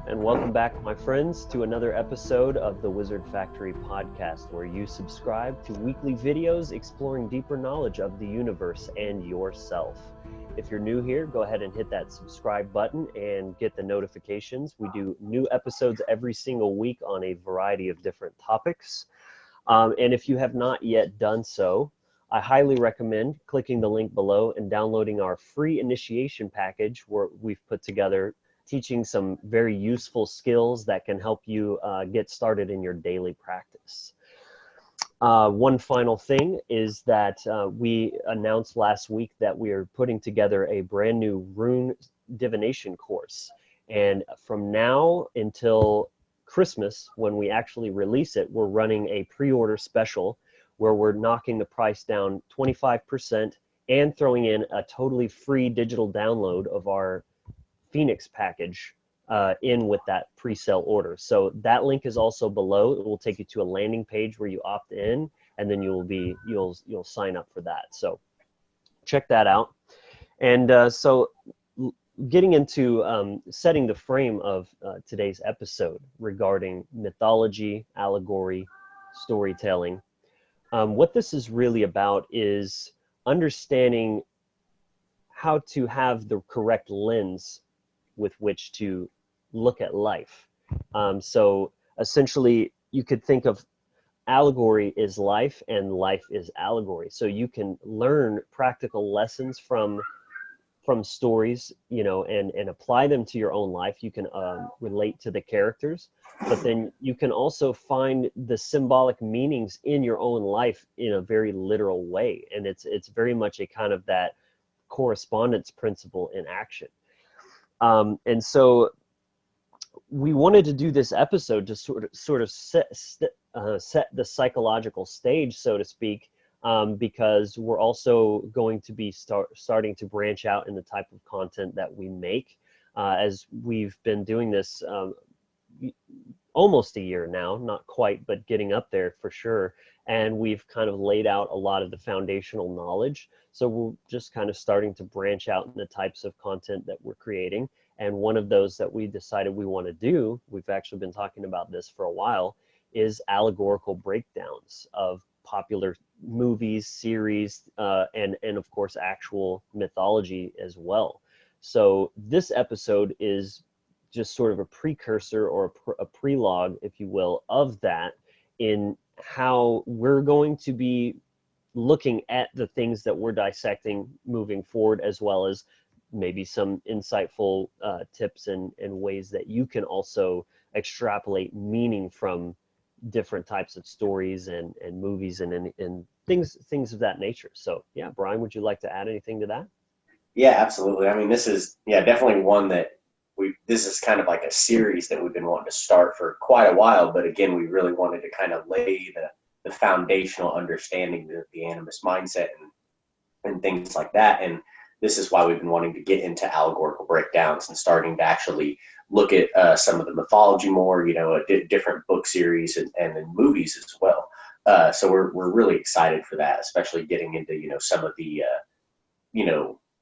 and welcome back, my friends, to another episode of the Wizard Factory podcast, where you subscribe to weekly videos exploring deeper knowledge of the universe and yourself. If you're new here, go ahead and hit that subscribe button and get the notifications. We do new episodes every single week on a variety of different topics. And if you have not yet done so, I highly recommend clicking the link below and downloading our free initiation package where we've put together teaching some very useful skills that can help you get started in your daily practice. One final thing is that we announced last week that we are putting together a brand new rune divination course. And from now until Christmas, when we actually release it, we're running a pre-order special where we're knocking the price down 25% and throwing in a totally free digital download of our Phoenix package in with that pre-sale order. So that link is also below. It will take you to a landing page where you opt in, and then you'll sign up for that. So check that out. And so getting into setting the frame of today's episode regarding mythology, allegory, storytelling, what this is really about is understanding how to have the correct lens with which to look at life. So essentially, you could think of allegory is life and life is allegory. So you can learn practical lessons from stories, and apply them to your own life. You can relate to the characters, but then you can also find the symbolic meanings in your own life in a very literal way. And it's very much a kind of that correspondence principle in action. And so we wanted to do this episode to sort of set the psychological stage, so to speak, because we're also going to be starting to branch out in the type of content that we make, as we've been doing this almost a year now, not quite, but getting up there for sure. And we've kind of laid out a lot of the foundational knowledge. So we're just kind of starting to branch out in the types of content that we're creating. And one of those that we decided we want to do, we've actually been talking about this for a while, is allegorical breakdowns of popular movies, series, and of course actual mythology as well. So this episode is just sort of a precursor or a prelogue, if you will, of that, in how we're going to be looking at the things that we're dissecting moving forward, as well as maybe some insightful tips and ways that you can also extrapolate meaning from different types of stories and movies and things of that nature. So yeah, Brian, would you like to add anything to that? Yeah, absolutely. I mean, this is definitely one that this is kind of like a series that we've been wanting to start for quite a while, but again, we really wanted to kind of lay the foundational understanding of the animist mindset and things like that. And this is why we've been wanting to get into allegorical breakdowns and starting to actually look at some of the mythology more, different book series and then movies as well. So we're really excited for that, especially getting into, some of the,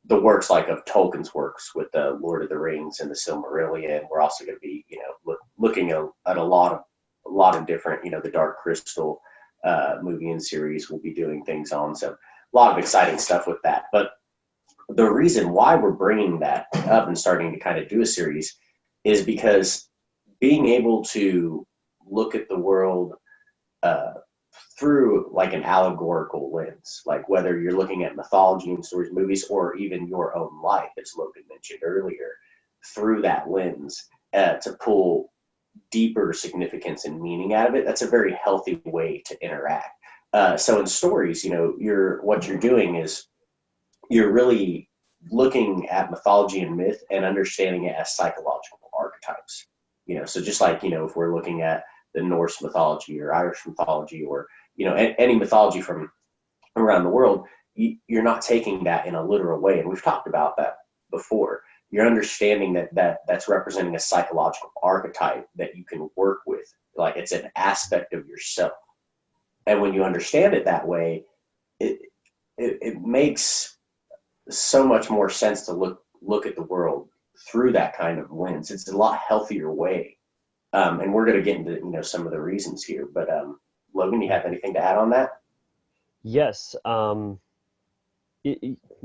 the works like of Tolkien's works with the Lord of the Rings and the Silmarillion. We're also going to be, looking at a lot of different, the Dark Crystal movie and series we'll be doing things on. So a lot of exciting stuff with that. But the reason why we're bringing that up and starting to kind of do a series is because being able to look at the world through like an allegorical lens, like whether you're looking at mythology and stories, movies, or even your own life, as Logan mentioned earlier, through that lens to pull deeper significance and meaning out of it, that's a very healthy way to interact. So in stories, what you're doing is you're really looking at mythology and myth and understanding it as psychological archetypes. So just like, if we're looking at the Norse mythology or Irish mythology or, any mythology from around the world, you're not taking that in a literal way. And we've talked about that before. You're understanding that's representing a psychological archetype that you can work with. Like it's an aspect of yourself. And when you understand it that way, it makes so much more sense to look at the world through that kind of lens. It's a lot healthier way. And we're going to get into, some of the reasons here, but Logan, you have anything to add on that? Yes.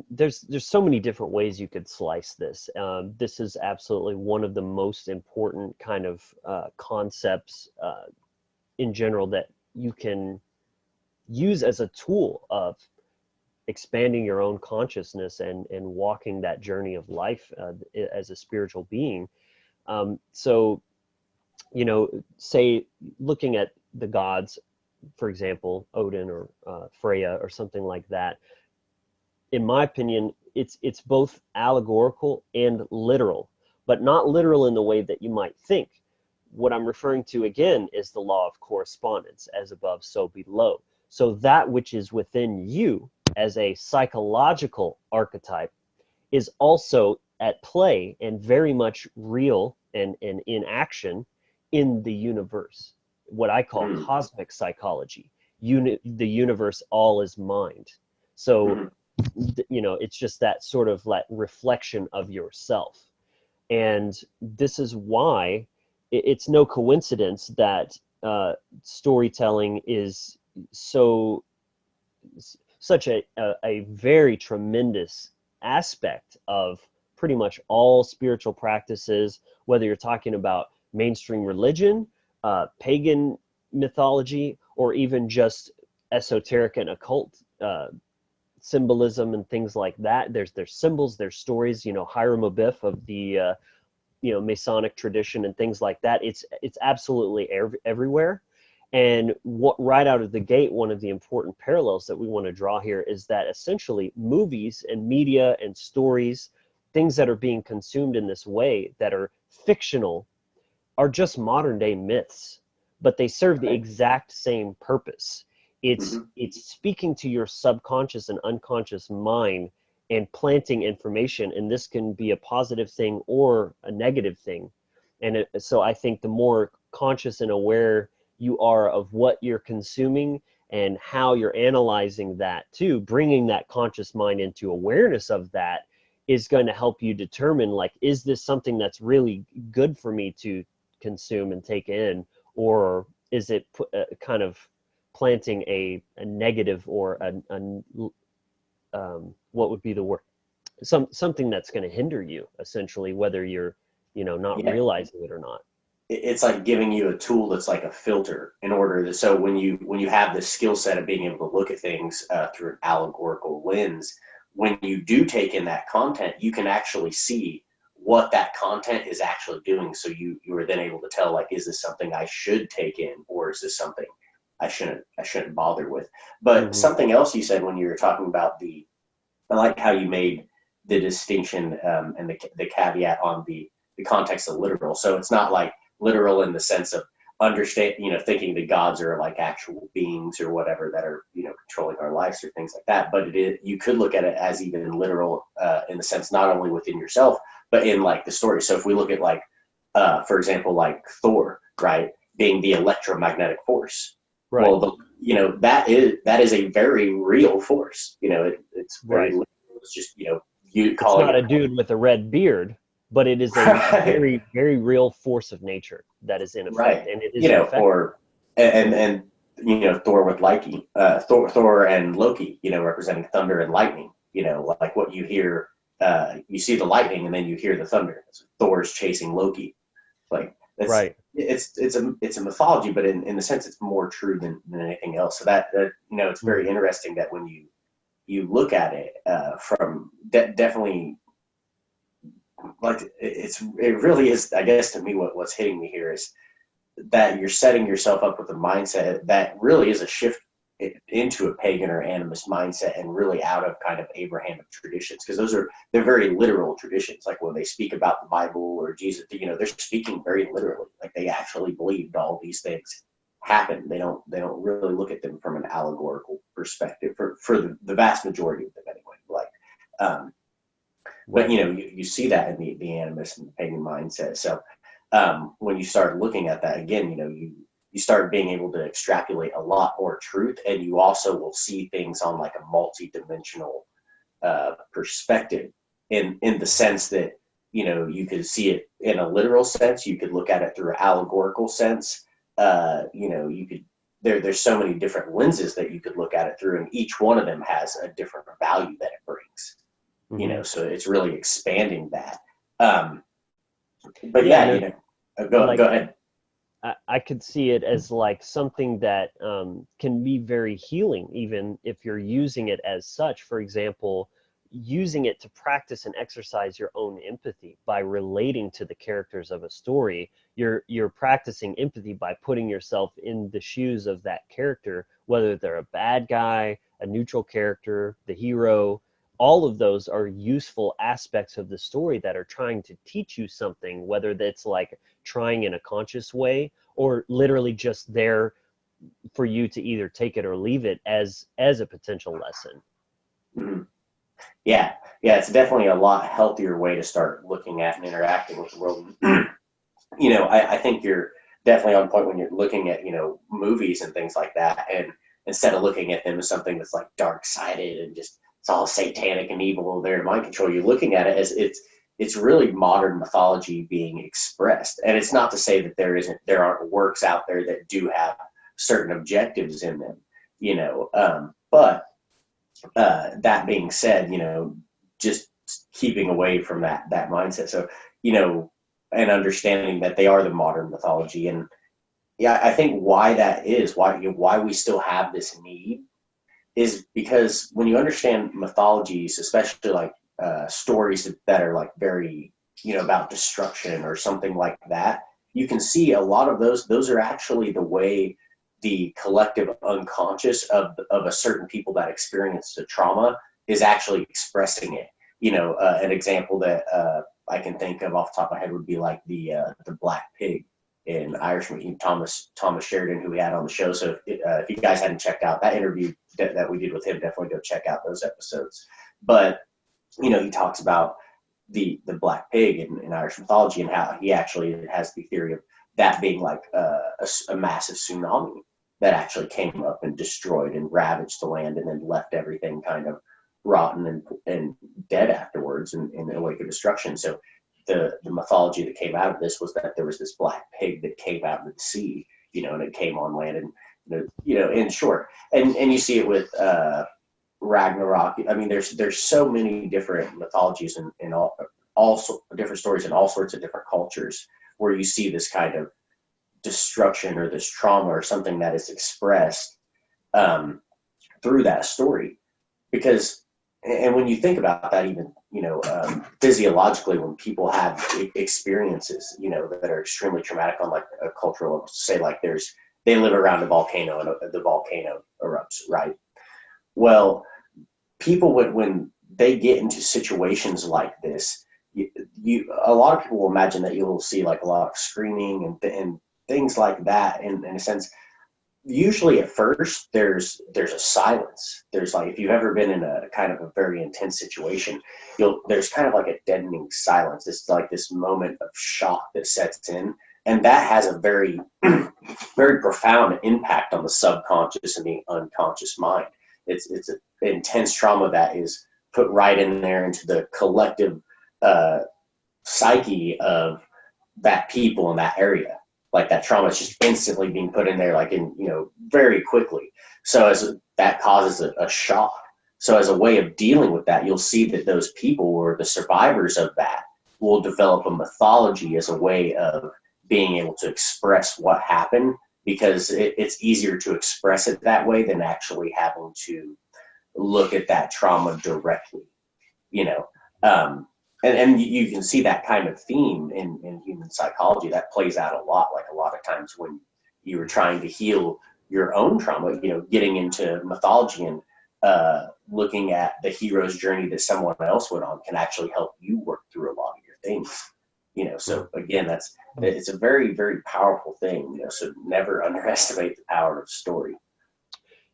There's so many different ways you could slice this. This is absolutely one of the most important kind of concepts in general that you can use as a tool of expanding your own consciousness and walking that journey of life as a spiritual being. So, say looking at the gods, for example, Odin or Freya or something like that, in my opinion, it's both allegorical and literal, but not literal in the way that you might think. What I'm referring to again is the law of correspondence, as above, so below. So that which is within you as a psychological archetype is also at play and very much real and in action in the universe, what I call cosmic psychology. The universe all is mind. So it's just that sort of like reflection of yourself. And this is why it's no coincidence that storytelling is such a very tremendous aspect of pretty much all spiritual practices, whether you're talking about mainstream religion, pagan mythology, or even just esoteric and occult symbolism and things like that. There's symbols, there's stories, Hiram Abiff of the Masonic tradition and things like that. It's absolutely everywhere. And right out of the gate, one of the important parallels that we want to draw here is that essentially movies and media and stories, things that are being consumed in this way that are fictional, are just modern day myths, but they serve the exact same purpose. It's speaking to your subconscious and unconscious mind and planting information, and this can be a positive thing or a negative thing. And so I think the more conscious and aware you are of what you're consuming and how you're analyzing that too, bringing that conscious mind into awareness of that is going to help you determine, like, is this something that's really good for me to consume and take in, or is it kind of planting a negative or what would be the word? Something that's going to hinder you, essentially, whether you're, not realizing it or not. It's like giving you a tool that's like a filter in order to, so when you have the skill set of being able to look at things through an allegorical lens, when you do take in that content, you can actually see what that content is actually doing. So you are then able to tell, like, is this something I should take in, or is this something I shouldn't bother with? But something else you said when you were talking about I like how you made the distinction and the caveat on the context of literal. So it's not like literal in the sense of thinking the gods are like actual beings or whatever that are, controlling our lives or things like that. But you could look at it as even literal in the sense not only within yourself, but in like the story. So if we look at like, for example, like Thor, right, being the electromagnetic force. Right. Well, that is a very real force. It's very literal. It's just, you call it's not a dude with a red beard, but it is a very, very real force of nature that is in effect. Right. And it is in effect. And Thor with Loki, Thor and Loki, representing thunder and lightning, like what you hear, you see the lightning and then you hear the thunder. So Thor's chasing Loki. Like, right. It's a mythology, but in the sense it's more true than anything else. So that it's very interesting that when you look at it from definitely, like, it really is, I guess, to me, what's hitting me here is that you're setting yourself up with a mindset that really is a shift into a pagan or animist mindset, and really out of kind of Abrahamic traditions, because they're very literal traditions. Like when they speak about the Bible or Jesus, they're speaking very literally. Like they actually believed all these things happened. They don't really look at them from an allegorical perspective for the vast majority of them anyway. Like, but you see that in the animist and the pagan mindset. So when you start looking at that again, you start being able to extrapolate a lot more truth, and you also will see things on like a multi-dimensional perspective in the sense that, you could see it in a literal sense. You could look at it through an allegorical sense. You could there's so many different lenses that you could look at it through, and each one of them has a different value that it brings. Mm-hmm. So it's really expanding that. But Yeah, go like, ahead. I could see it as like something that can be very healing, even if you're using it as such. For example, using it to practice and exercise your own empathy by relating to the characters of a story. You're practicing empathy by putting yourself in the shoes of that character, whether they're a bad guy, a neutral character, the hero. All of those are useful aspects of the story that are trying to teach you something, whether that's like trying in a conscious way or literally just there for you to either take it or leave it as a potential lesson. Mm-hmm. Yeah, it's definitely a lot healthier way to start looking at and interacting with the world. I think you're definitely on point when you're looking at movies and things like that, and instead of looking at them as something that's like dark-sided and just it's all satanic and evil there to mind control, you're looking at it as it's really modern mythology being expressed. And it's not to say that there aren't works out there that do have certain objectives in them, but that being said, just keeping away from that mindset. So, and understanding that they are the modern mythology. And yeah, I think why that is, why we still have this need is because when you understand mythologies, especially like stories that are like very, about destruction or something like that, you can see a lot of those are actually the way the collective unconscious of a certain people that experience the trauma is actually expressing it. An example that I can think of off the top of my head would be like the black pig in Irishman, Thomas Sheridan, who we had on the show. So if you guys hadn't checked out that interview that we did with him, definitely go check out those episodes. But he talks about the black pig in Irish mythology and how he actually has the theory of that being like a massive tsunami that actually came up and destroyed and ravaged the land and then left everything kind of rotten and dead afterwards in a wake of destruction. So the mythology that came out of this was that there was this black pig that came out of the sea, and it came on land and, in short. And you see it with Ragnarok. I mean, there's so many different mythologies and all different stories in all sorts of different cultures where you see this kind of destruction or this trauma or something that is expressed through that story. Because, and when you think about that, even physiologically, when people have experiences that are extremely traumatic on like a cultural level, say like they live around a volcano and the volcano erupts, right? Well, people when they get into situations like this, a lot of people will imagine that you'll see like a lot of screaming and things like that. In a sense, usually at first there's a silence. There's like, if you've ever been in a kind of a very intense situation, there's kind of like a deadening silence. It's like this moment of shock that sets in, and that has a very very profound impact on the subconscious and the unconscious mind. It's an intense trauma that is put right in there into the collective psyche of that people in that area. Like that trauma is just instantly being put in there, like very quickly. So that causes a shock. So as a way of dealing with that, you'll see that those people or the survivors of that will develop a mythology as a way of being able to express what happened, because it's easier to express it that way than actually having to look at that trauma directly, and you can see that kind of theme in human psychology that plays out a lot. Like a lot of times when you were trying to heal your own trauma, getting into mythology and looking at the hero's journey that someone else went on can actually help you work through a lot of your things. So again, it's a very, very powerful thing. So never underestimate the power of story.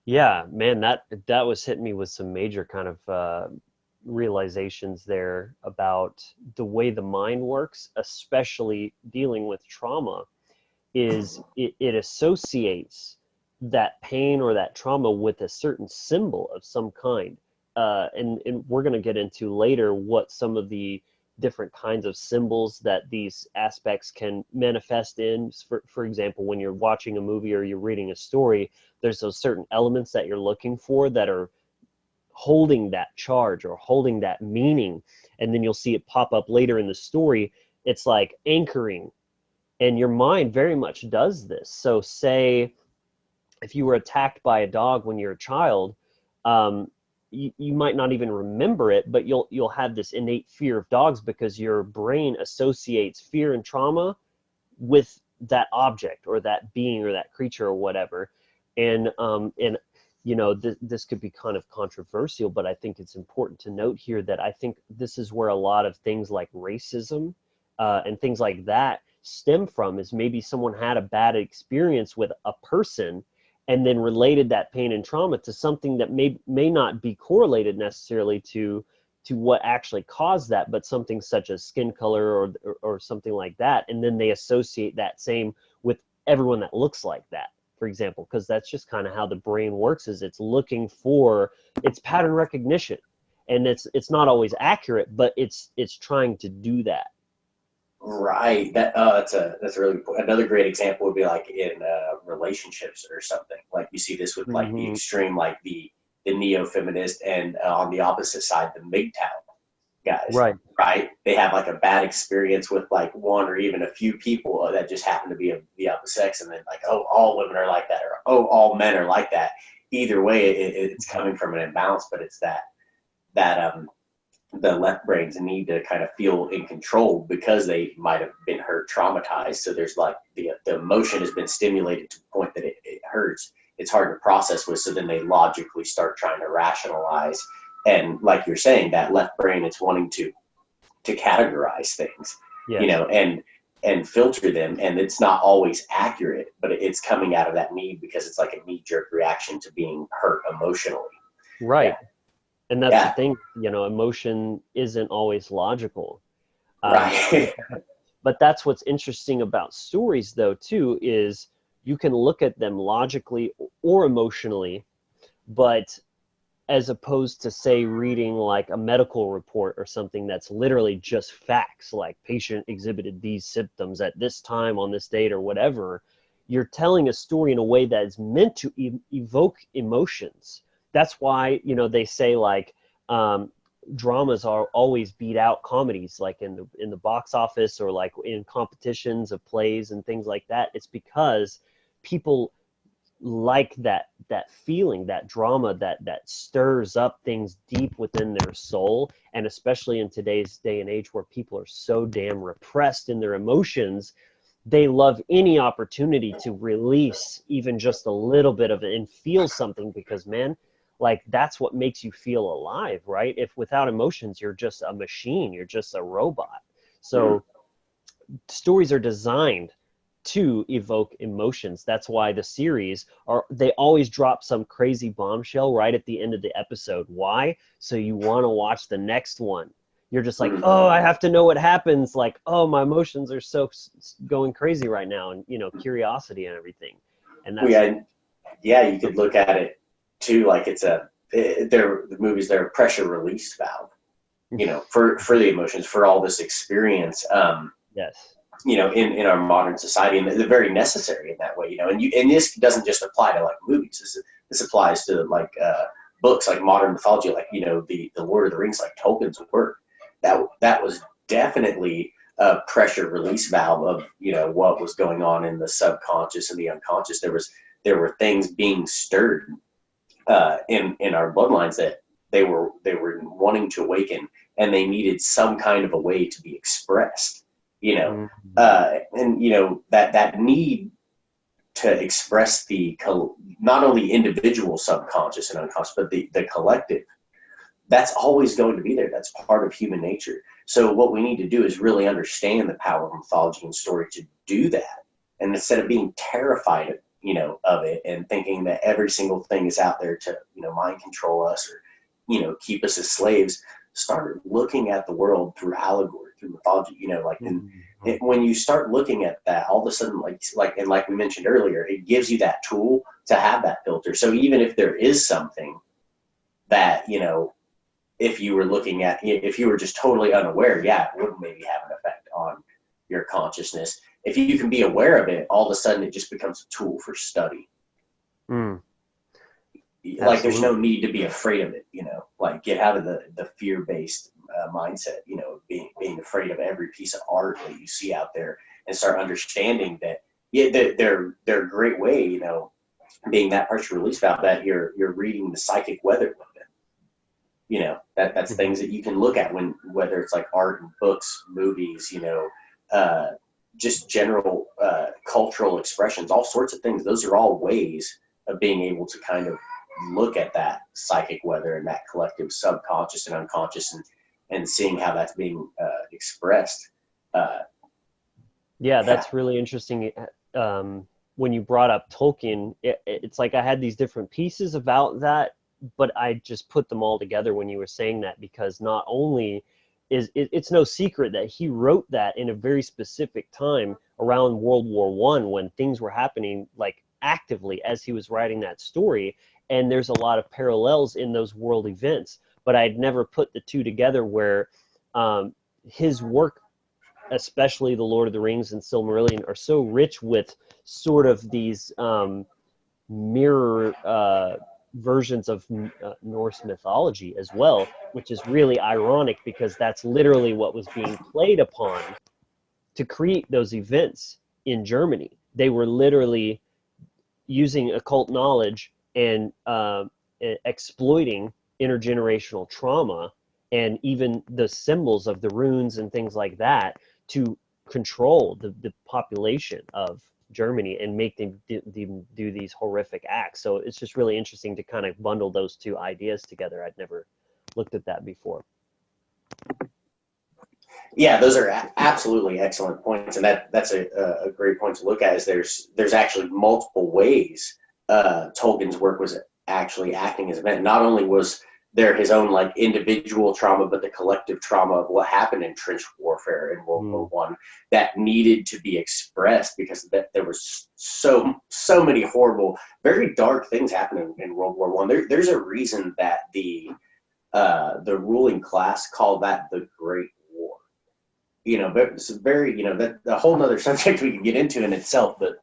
Yeah, man, that was hitting me with some major kind of realizations there about the way the mind works, especially dealing with trauma, is it associates that pain or that trauma with a certain symbol of some kind. And we're going to get into later what some of the different kinds of symbols that these aspects can manifest in. For example, when you're watching a movie or you're reading a story, there's those certain elements that you're looking for that are holding that charge or holding that meaning, and then you'll see it pop up later in the story. It's like anchoring, and your mind very much does this. So say if you were attacked by a dog when you're a child, you might not even remember it, but you'll have this innate fear of dogs because your brain associates fear and trauma with that object or that being or that creature or whatever. And this could be kind of controversial, but I think it's important to note here that I think this is where a lot of things like racism and things like that stem from, is maybe someone had a bad experience with a person and then related that pain and trauma to something that may not be correlated necessarily to what actually caused that, but something such as skin color or something like that. And then they associate that same with everyone that looks like that, for example, because that's just kind of how the brain works, is it's looking for its pattern recognition. And it's not always accurate, but it's trying to do that. Right. That's really another great example would be like in relationships or something. Like you see this with like the extreme, like the neo-feminist, and on the opposite side, the MGTOW guys. Right. They have like a bad experience with like one or even a few people that just happen to be of the opposite sex, and then like, oh, all women are like that, or oh, all men are like that. Either way, it's coming from an imbalance, but it's that the left brains need to kind of feel in control because they might have been hurt, traumatized. So there's like the emotion has been stimulated to the point that it hurts. It's hard to process with. So then they logically start trying to rationalize. And like you're saying, that left brain is wanting to categorize things, and filter them. And it's not always accurate, but it's coming out of that need because it's like a knee-jerk reaction to being hurt emotionally. Right. Yeah. And that's the thing, emotion isn't always logical. Right. But that's what's interesting about stories, though, too, is you can look at them logically or emotionally, but as opposed to, say, reading like a medical report or something that's literally just facts, like patient exhibited these symptoms at this time on this date or whatever, you're telling a story in a way that is meant to evoke emotions. That's why, they say like dramas are always beat out comedies, like in the box office or like in competitions of plays and things like that. It's because people like that feeling, that drama that stirs up things deep within their soul. And especially in today's day and age where people are so damn repressed in their emotions, they love any opportunity to release even just a little bit of it and feel something, because man, like that's what makes you feel alive, right? If without emotions, you're just a machine, you're just a robot. So stories are designed to evoke emotions. That's why the series they always drop some crazy bombshell right at the end of the episode. Why? So you want to watch the next one. You're just like, oh, I have to know what happens. Like, oh, my emotions are so going crazy right now, and curiosity and everything. And that's you could look at it too, like it's the movies, they're a pressure release valve, for the emotions, for all this experience. Yes. In our modern society, and they're very necessary in that way, and this doesn't just apply to like movies. This applies to like books, like modern mythology, like the Lord of the Rings, like Tolkien's work. That was definitely a pressure release valve of what was going on in the subconscious and the unconscious. There were things being stirred in our bloodlines that they were wanting to awaken, and they needed some kind of a way to be expressed. And that need to express not only individual subconscious and unconscious, but the collective, that's always going to be there. That's part of human nature. So what we need to do is really understand the power of mythology and story to do that. And instead of being terrified of it and thinking that every single thing is out there to, mind control us or, keep us as slaves, start looking at the world through allegory, through mythology, when you start looking at that, all of a sudden, like we mentioned earlier, it gives you that tool to have that filter. So even if there is something that, if you were looking at, if you were just totally unaware, yeah, it would maybe have an effect on your consciousness. If you can be aware of it, all of a sudden it just becomes a tool for study. Like there's no need to be afraid of it, like get out of the fear-based mindset, being afraid of every piece of art that you see out there, and start understanding that, they're a great way, being that partial release valve, that you're reading the psychic weather with them. That's things that you can look at whether it's like art and books, movies, just general cultural expressions, all sorts of things. Those are all ways of being able to kind of look at that psychic weather and that collective subconscious and unconscious, and seeing how that's being expressed. That's really interesting. When you brought up Tolkien, it's like I had these different pieces about that, but I just put them all together when you were saying that, because not only it's no secret that he wrote that in a very specific time around World War I, when things were happening like actively as he was writing that story. And there's a lot of parallels in those world events, but I'd never put the two together, where his work, especially The Lord of the Rings and Silmarillion, are so rich with sort of these mirror versions of Norse mythology as well, which is really ironic, because that's literally what was being played upon to create those events in Germany. They were literally using occult knowledge and exploiting intergenerational trauma, and even the symbols of the runes and things like that, to control the population of Germany and make them do these horrific acts. So it's just really interesting to kind of bundle those two ideas together. I'd never looked at that before. Yeah, those are absolutely excellent points, and that's a great point to look at. Is there's actually multiple ways Tolkien's work was actually acting as an event. Not only was there his own like individual trauma, but the collective trauma of what happened in trench warfare in World War I that needed to be expressed, because there was so many horrible, very dark things happening in World War I. There's a reason that the ruling class called that the Great War. But it's very, that's a whole nother subject we can get into in itself, but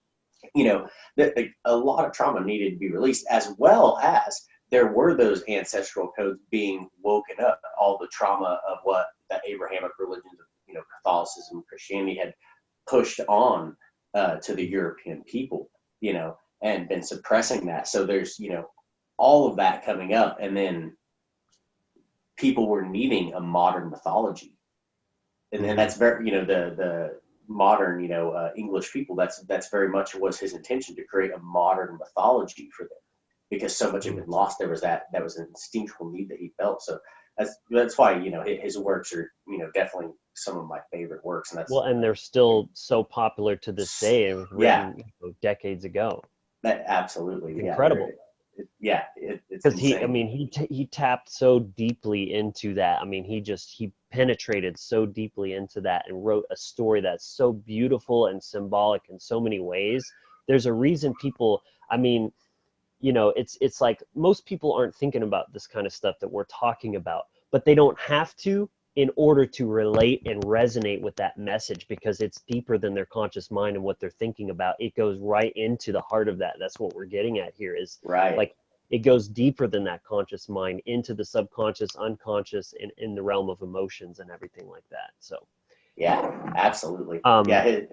a lot of trauma needed to be released, as well as there were those ancestral codes being woken up, all the trauma of what the Abrahamic religions of, Catholicism, Christianity had pushed on to the European people, and been suppressing that. So there's, all of that coming up, and then people were needing a modern mythology. And then that's very, the modern, English people, that's very much was his intention, to create a modern mythology for them, because so much of it lost. There was that was an instinctual need that he felt. So that's why, his works are, definitely some of my favorite works. And and they're still so popular to this day, and written decades ago. Absolutely. It's incredible. It's because he tapped so deeply into that. He penetrated so deeply into that and wrote a story that's so beautiful and symbolic in so many ways. There's a reason people, it's like most people aren't thinking about this kind of stuff that we're talking about, but they don't have to, in order to relate and resonate with that message, because it's deeper than their conscious mind and what they're thinking about. It goes right into the heart of that. That's what we're getting at here, is like it goes deeper than that conscious mind, into the subconscious, unconscious, and in the realm of emotions and everything like that. So yeah, absolutely.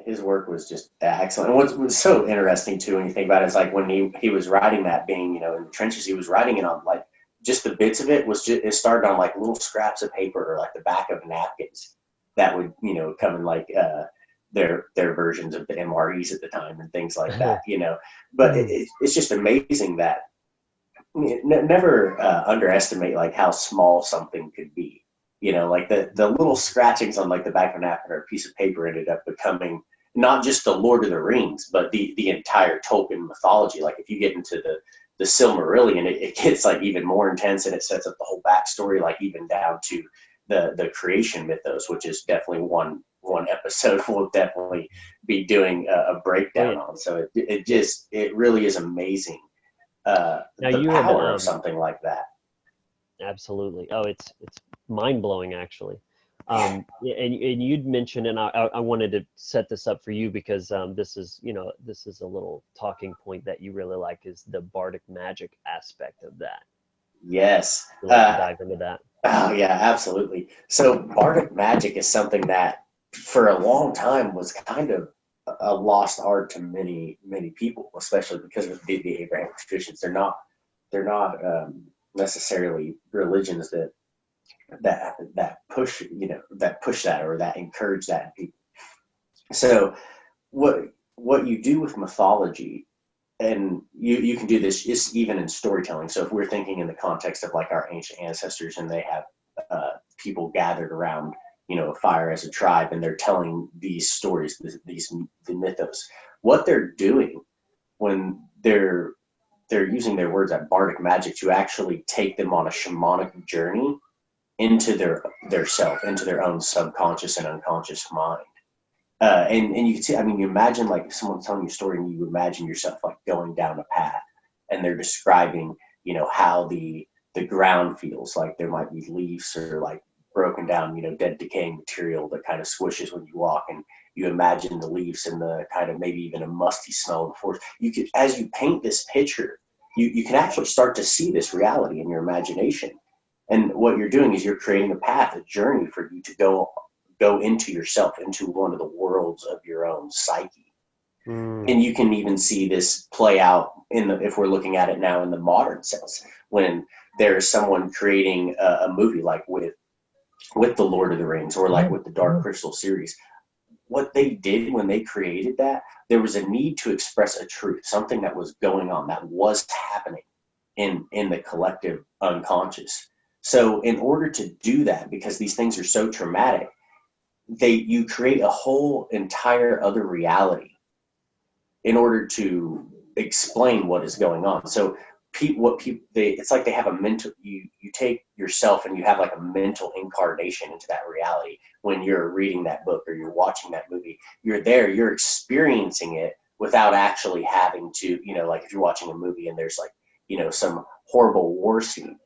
His work was just excellent. And what was so interesting too, when you think about it, is like when he was writing that, being, in the trenches, he was writing it on like, just the bits of it it started on like little scraps of paper, or like the back of napkins that would, come in like their versions of the MREs at the time and things like that, But it's just amazing that never underestimate like how small something could be. Like the little scratchings on like the back of a napkin or a piece of paper ended up becoming not just the Lord of the Rings, but the entire Tolkien mythology. Like if you get into the Silmarillion, it gets like even more intense, and it sets up the whole backstory, like even down to the creation mythos, which is definitely one episode we'll definitely be doing a breakdown on. So it really is amazing. Now the power of something like that. Absolutely. Oh, it's mind blowing actually. And you'd mentioned, and I wanted to set this up for you because this is, this is a little talking point that you really like, is the Bardic Magic aspect of that. Yes. You'd like to dive into that? Oh yeah, absolutely. So Bardic Magic is something that for a long time was kind of a lost art to many people, especially because of the Abrahamic traditions. They're not necessarily religions that push that push that or that encourage that in people. So what you do with mythology, and you can do this just even in storytelling. So if we're thinking in the context of like our ancient ancestors, and they have people gathered around a fire as a tribe, and they're telling these stories, the mythos, what they're doing when they're using their words at Bardic Magic to actually take them on a shamanic journey into their self, into their own subconscious and unconscious mind. And you can see, I mean, you imagine like someone telling you a story, and you imagine yourself like going down a path, and they're describing, how the ground feels like. There might be leaves or like broken down, dead decaying material that kind of squishes when you walk, and you imagine the leaves and the kind of maybe even a musty smell of the forest. You could, as you paint this picture, you can actually start to see this reality in your imagination. And what you're doing is you're creating a path, a journey for you to go into yourself, into one of the worlds of your own psyche. Mm. And you can even see this play out if we're looking at it now in the modern sense, when there's someone creating a movie like with the Lord of the Rings, or like with the Dark Crystal series. What they did when they created that, there was a need to express a truth, something that was going on, that was happening in the collective unconscious. So in order to do that, because these things are so traumatic, you create a whole entire other reality in order to explain what is going on. So it's like they have a mental, you take yourself and you have like a mental incarnation into that reality. When you're reading that book or you're watching that movie, you're there, you're experiencing it without actually having to, like if you're watching a movie and there's like, some horrible war scene,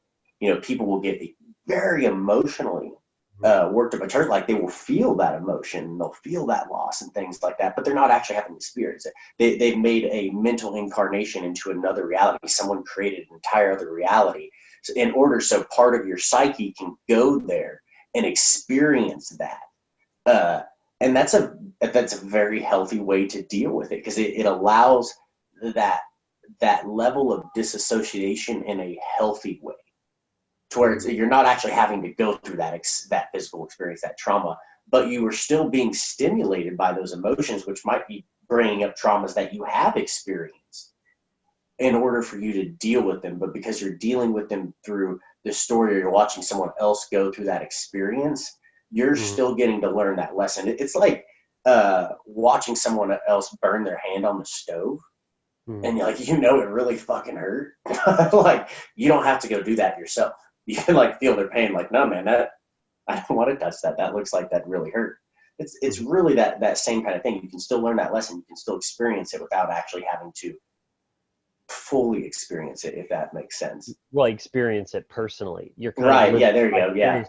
people will get very emotionally worked up a church, like they will feel that emotion, they'll feel that loss and things like that, but they're not actually having to experience it. They've made a mental incarnation into another reality. Someone created an entire other reality, so part of your psyche can go there and experience that. And that's a very healthy way to deal with it, because it allows that level of disassociation in a healthy way, to where you're not actually having to go through that physical experience, that trauma, but you are still being stimulated by those emotions, which might be bringing up traumas that you have experienced, in order for you to deal with them. But because you're dealing with them through the story, or you're watching someone else go through that experience, you're still getting to learn that lesson. It's like watching someone else burn their hand on the stove. And like, it really fucking hurt. Like, you don't have to go do that yourself. You can like feel their pain. Like, no, man, I don't want to touch that. That looks like that really hurt. It's really that same kind of thing. You can still learn that lesson. You can still experience it without actually having to fully experience it, if that makes sense. Well, experience it personally. You're kind Right. of Yeah. There you go. Yeah.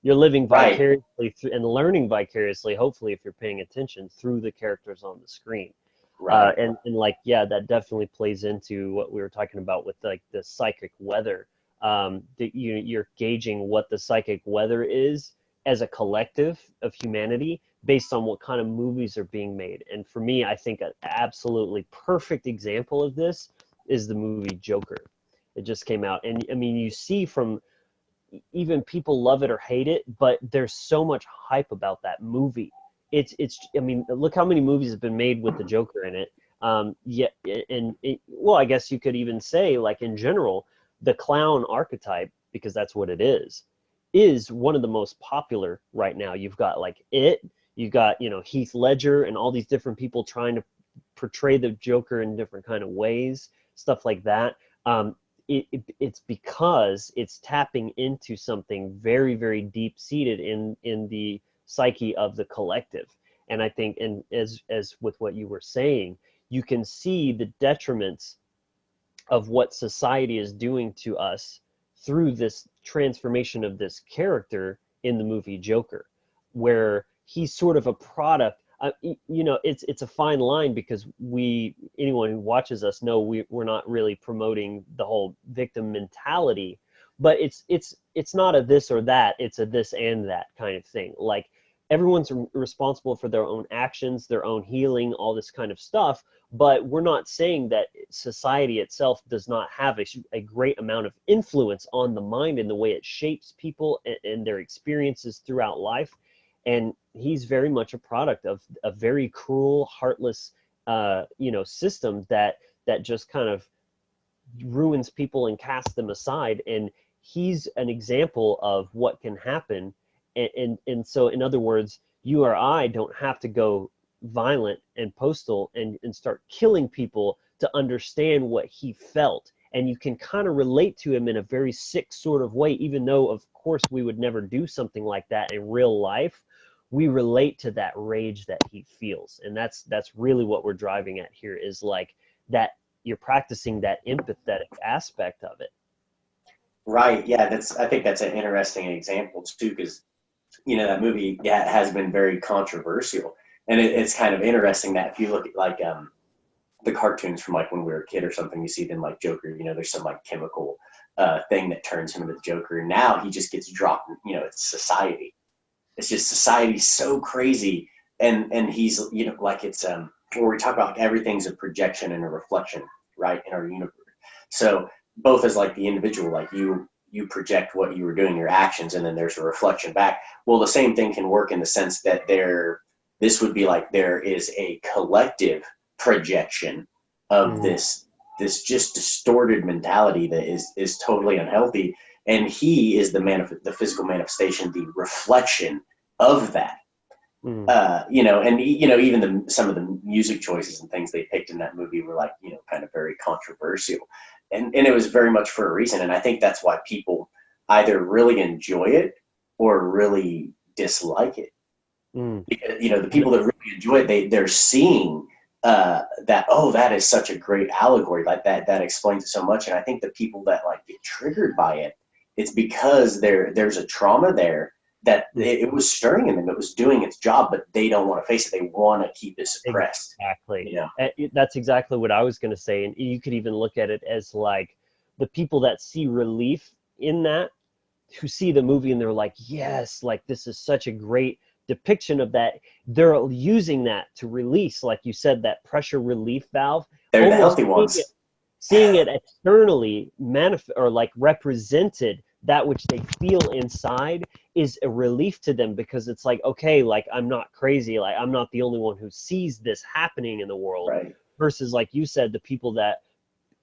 you're living Right. vicariously and learning vicariously, hopefully, if you're paying attention, through the characters on the screen. Right. And like, yeah, that definitely plays into what we were talking about with like the psychic weather. That you're gauging what the psychic weather is as a collective of humanity based on what kind of movies are being made. And for me, I think an absolutely perfect example of this is the movie Joker. It just came out, and I mean, you see from, even people love it or hate it, but there's so much hype about that movie. It's I mean, look how many movies have been made with the Joker in it. Yeah, and well, I guess you could even say, like, in general, the clown archetype, because that's what it is one of the most popular right now. You've got like you've got Heath Ledger and all these different people trying to portray the Joker in different kind of ways, stuff like that. It's because it's tapping into something very, very deep seated in the psyche of the collective. And I think, and as with what you were saying, you can see the detriments of what society is doing to us through this transformation of this character in the movie Joker, where he's sort of a product. You know, it's a fine line, because anyone who watches us know we're not really promoting the whole victim mentality, but it's not a this or that, it's a this and that kind of thing. Like, everyone's responsible for their own actions, their own healing, all this kind of stuff. But we're not saying that society itself does not have a great amount of influence on the mind and the way it shapes people and their experiences throughout life. And he's very much a product of a very cruel, heartless, system that just kind of ruins people and casts them aside. And he's an example of what can happen. And so, in other words, you or I don't have to go violent and postal and start killing people to understand what he felt. And you can kind of relate to him in a very sick sort of way, even though, of course, we would never do something like that in real life. We relate to that rage that he feels. And that's really what we're driving at here, is like that you're practicing that empathetic aspect of it. Right. Yeah. I think that's an interesting example too, because, you know, that movie has been very controversial, and it's kind of interesting that if you look at like the cartoons from like when we were a kid or something, you see them like Joker, you know, there's some like chemical thing that turns him into the Joker, and now he just gets dropped. You know, it's society. It's just society's so crazy, and he's, you know, like it's where we talk about like everything's a projection and a reflection, right, in our universe. So both as like the individual, like you project what you were doing, your actions, and then there's a reflection back. Well, the same thing can work in the sense that this would be like there is a collective projection of this just distorted mentality that is totally unhealthy, and he is the physical manifestation, the reflection of that. You know, and you know, even some of the music choices and things they picked in that movie were like, you know, kind of very controversial, and it was very much for a reason. And I think that's why people either really enjoy it or really dislike it. Because, you know, the people that really enjoy it, they're seeing that, oh, that is such a great allegory, like that explains it so much. And I think the people that like get triggered by it, it's because there's a trauma there that it was stirring in them. It was doing its job, but they don't want to face it. They want to keep it suppressed. Exactly. You know? That's exactly what I was going to say. And you could even look at it as like the people that see relief in that, who see the movie and they're like, yes, like this is such a great depiction of that. They're using that to release, like you said, that pressure relief valve. They're the healthy ones. Seeing it externally or like represented, that which they feel inside is a relief to them, because it's like, okay, like I'm not crazy, like I'm not the only one who sees this happening in the world. Right. Versus, like you said, the people that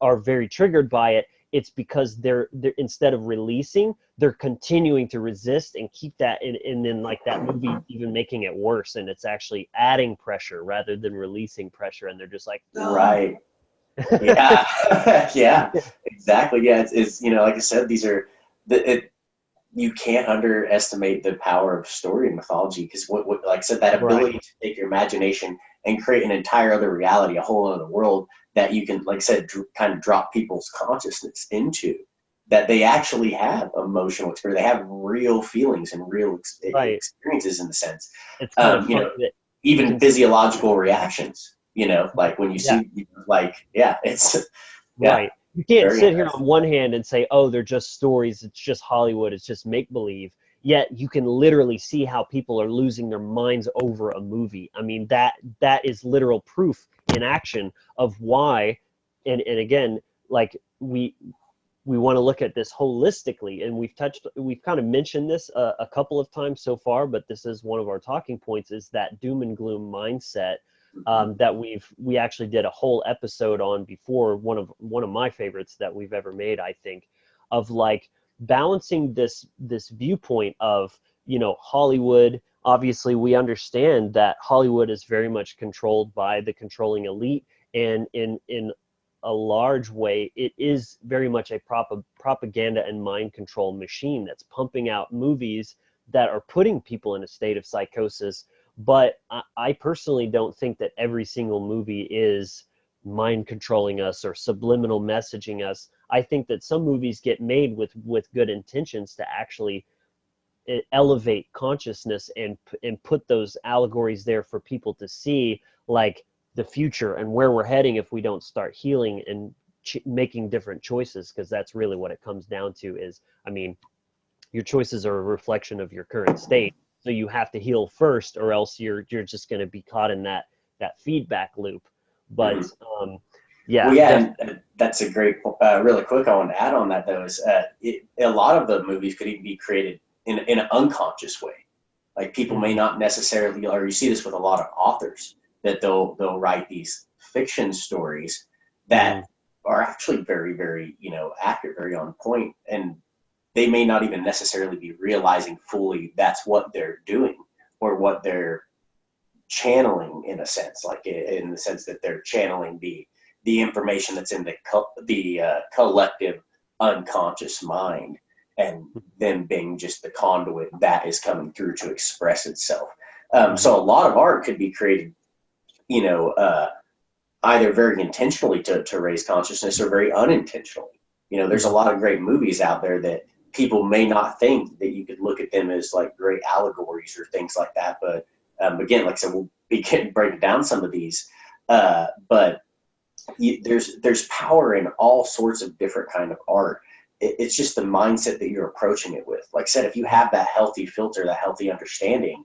are very triggered by it, it's because they're instead of releasing, they're continuing to resist and keep that in, and then like that movie even making it worse, and it's actually adding pressure rather than releasing pressure, and they're just like, oh. Right. Yeah. Yeah, exactly. Yeah, it's you know, like I said, these are you can't underestimate the power of story and mythology, because what like I said, that ability to take your imagination and create an entire other reality, a whole other world that you can, like I said, kind of drop people's consciousness into, that they actually have emotional experience, they have real feelings and real experiences in the sense. It's kind of you know, even physiological reactions, you know, like when you see, like, it's right. You can't sit here on one hand and say, oh, they're just stories, it's just Hollywood, it's just make-believe. Yet you can literally see how people are losing their minds over a movie. I mean, that is literal proof in action of why, and again, like we want to look at this holistically, and we've kind of mentioned this a couple of times so far, but this is one of our talking points, is that doom and gloom mindset. That we actually did a whole episode on before, one of my favorites that we've ever made, I think, of like balancing this viewpoint of, you know, Hollywood. Obviously, we understand that Hollywood is very much controlled by the controlling elite, and in a large way, it is very much a propaganda and mind control machine that's pumping out movies that are putting people in a state of psychosis. But I personally don't think that every single movie is mind controlling us or subliminal messaging us. I think that some movies get made with good intentions to actually elevate consciousness and put those allegories there for people to see, like the future and where we're heading if we don't start healing and making different choices, because that's really what it comes down to. Is, I mean, your choices are a reflection of your current state, so you have to heal first, or else you're just going to be caught in that feedback loop. But yeah, well, yeah, and that's a great, really quick. I want to add on that though is a lot of the movies could even be created in an unconscious way. Like people may not necessarily, or you see this with a lot of authors, that they'll write these fiction stories that are actually very, very, accurate, very on point, and they may not even necessarily be realizing fully that's what they're doing or what they're channeling, in a sense, like in the sense that they're channeling the information that's in the collective unconscious mind, and them being just the conduit that is coming through to express itself. So a lot of art could be created, either very intentionally to raise consciousness or very unintentionally. There's a lot of great movies out there that people may not think that you could look at them as like great allegories or things like that. But again, like I said, we'll be breaking down some of these. But there's power in all sorts of different kind of art. It's just the mindset that you're approaching it with. Like I said, if you have that healthy filter, that healthy understanding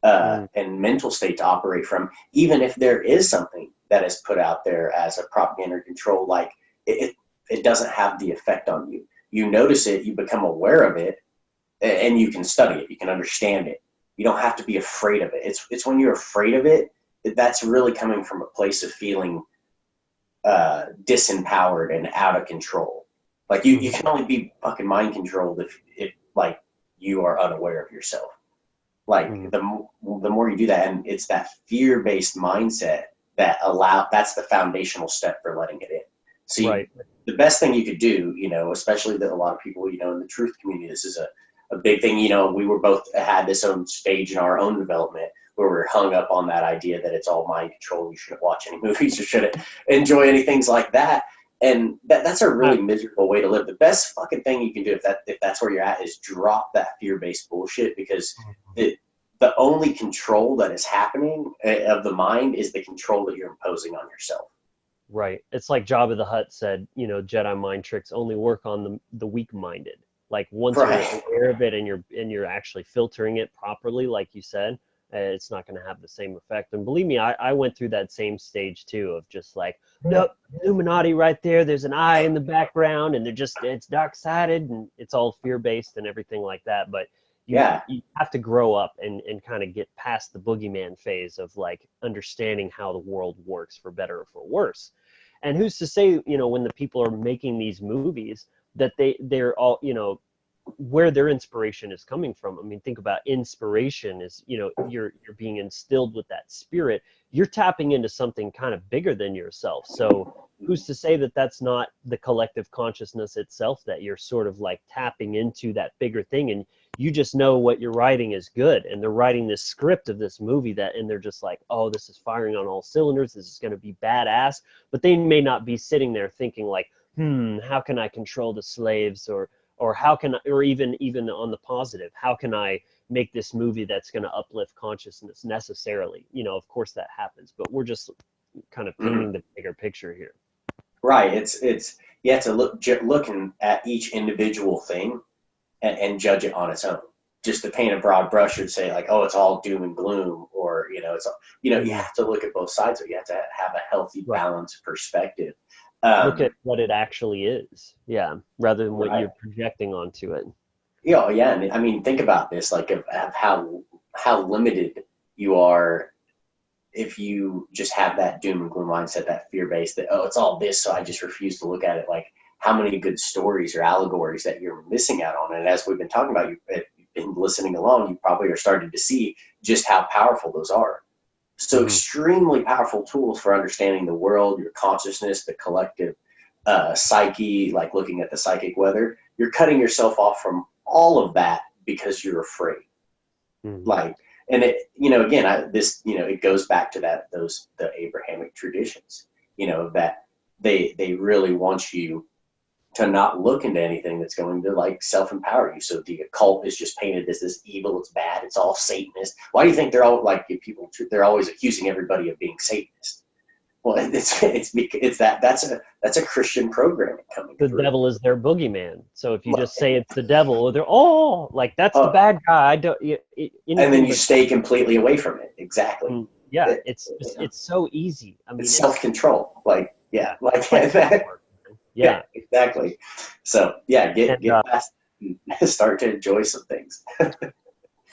and mental state to operate from, even if there is something that is put out there as a propaganda control, like it doesn't have the effect on you. You notice it, you become aware of it, and you can study it, you can understand it. You don't have to be afraid of it. It's when you're afraid of it, that's really coming from a place of feeling disempowered and out of control. Like you can only be fucking mind controlled if like you are unaware of yourself. Like the more you do that, and it's that fear-based mindset that's the foundational step for letting it in. So the best thing you could do, especially that a lot of people, in the truth community, this is a big thing. We were both had this own stage in our own development where we're hung up on that idea that it's all mind control. You shouldn't watch any movies or shouldn't enjoy any things like that. And that's a really miserable way to live. The best fucking thing you can do if that's where you're at is drop that fear-based bullshit, because the only control that is happening of the mind is the control that you're imposing on yourself. Right. It's like Jabba the Hutt said, Jedi mind tricks only work on the weak-minded. Like once you're aware of it and you're actually filtering it properly, like you said, it's not going to have the same effect. And believe me, I went through that same stage too, of just like, nope, Illuminati right there. There's an eye in the background, and it's dark-sided, and it's all fear-based and everything like that. But you have to grow up and kind of get past the boogeyman phase of like understanding how the world works, for better or for worse. And who's to say, when the people are making these movies, that they're all, where their inspiration is coming from. I mean, think about inspiration is, you're being instilled with that spirit. You're tapping into something kind of bigger than yourself. So who's to say that that's not the collective consciousness itself, that you're sort of like tapping into that bigger thing, and you just know what you're writing is good, and they're writing this script of this movie and they're just like, oh, this is firing on all cylinders, this is going to be badass. But they may not be sitting there thinking like, how can I control the slaves, or how can I, or even on the positive, how can I make this movie that's going to uplift consciousness necessarily? Of course that happens, but we're just kind of painting the bigger picture here. Right. It's you have to looking at each individual thing and judge it on its own. Just to paint a broad brush and say like, oh, it's all doom and gloom, or it's you have to look at both sides. You have to have a healthy, balanced perspective. Look at what it actually is, rather than what you're projecting onto it. Yeah, and I mean, think about this, like of how limited you are if you just have that doom and gloom mindset, that fear-based, that, oh, it's all this, so I just refuse to look at it. Like, how many good stories or allegories that you're missing out on? And as we've been talking about, you've been listening along, you probably are starting to see just how powerful those are. So extremely powerful tools for understanding the world, your consciousness, the collective psyche, like looking at the psychic weather. You're cutting yourself off from all of that because you're afraid. Like, and it, again, it goes back to the Abrahamic traditions. that they really want you to not look into anything that's going to like self-empower you. So the occult is just painted as this evil, it's bad, it's all Satanist. Why do you think they're all like people? They're always accusing everybody of being Satanist. Well, that's a Christian programming coming The through. devil is their boogeyman. So if you just say it's the devil, they're like that's the Oh, bad guy. I don't. and then you But stay completely away from it. Exactly. yeah, It, it's so easy. I mean, it's self-control. Like yeah, like it's like that. clockwork, man. Yeah, Exactly. So yeah, get and past, start to enjoy some things.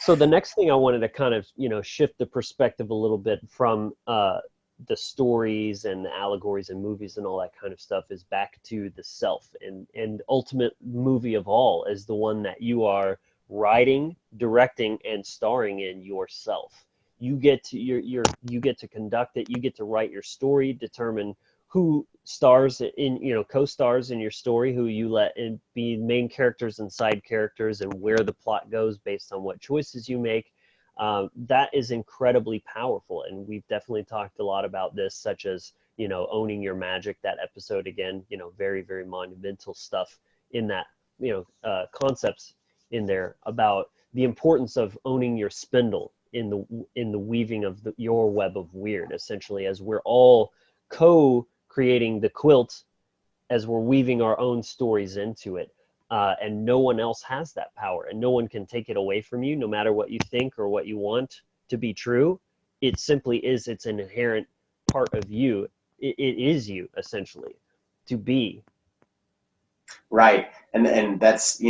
so the next thing I wanted to kind of shift the perspective a little bit from the stories and the allegories and movies and all that kind of stuff is back to the self, and ultimate movie of all is the one that you are writing, directing, and starring in yourself. You get to you get to conduct it. You get to write your story, determine who stars in co-stars in your story, who you let in be main characters and side characters, and where the plot goes based on what choices you make. That is incredibly powerful, and we've definitely talked a lot about this, such as owning your magic. That episode again, very very monumental stuff in that, concepts in there about the importance of owning your spindle in the weaving of your web of weird, essentially, as we're all co-creating the quilt, as we're weaving our own stories into it. And no one else has that power, and no one can take it away from you, no matter what you think or what you want to be true. It simply is. It's an inherent part of you. It is you, essentially, to be. Right. And that's,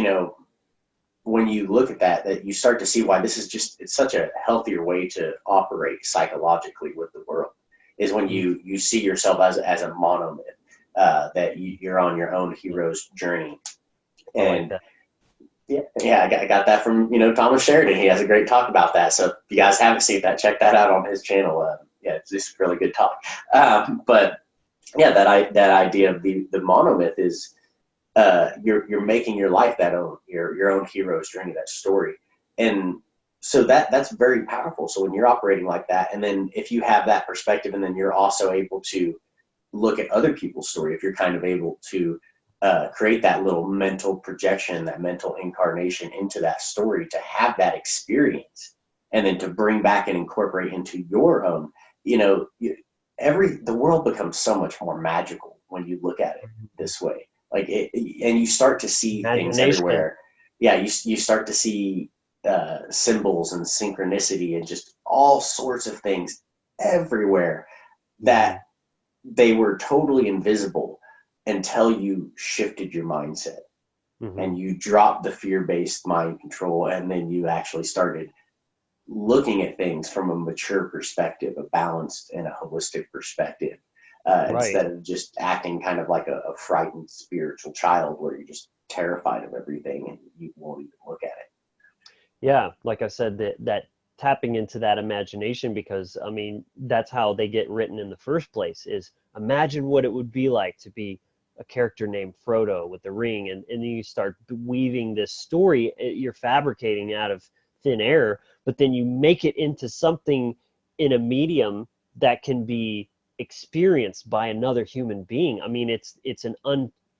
when you look at that you start to see why this is it's such a healthier way to operate psychologically with the world, is when you see yourself as a monomyth, that you're on your own hero's journey. And I like that. yeah, I got that from, Thomas Sheridan. He has a great talk about that. So if you guys haven't seen that, check that out on his channel. Yeah, it's just really good talk. But yeah, that idea of the monomyth is, you're making your life your own hero's journey, that story. And so that's very powerful. So when you're operating like that, and then if you have that perspective, and then you're also able to look at other people's story, if you're kind of able to create that little mental projection, that mental incarnation into that story, to have that experience, and then to bring back and incorporate into your own, the world becomes so much more magical when you look at it this way. Like and you start to see things everywhere. Yeah, you start to see symbols and synchronicity and just all sorts of things everywhere that they were totally invisible until you shifted your mindset, and you dropped the fear-based mind control, and then you actually started looking at things from a mature perspective, a balanced and a holistic perspective. Right. Instead of just acting kind of like a frightened spiritual child, where you're just terrified of everything and you won't even look at it. Yeah, like I said, that tapping into that imagination, because I mean that's how they get written in the first place, is imagine what it would be like to be a character named Frodo with the ring, and then you start weaving this story you're fabricating out of thin air, but then you make it into something in a medium that can be experienced by another human being. I mean, it's an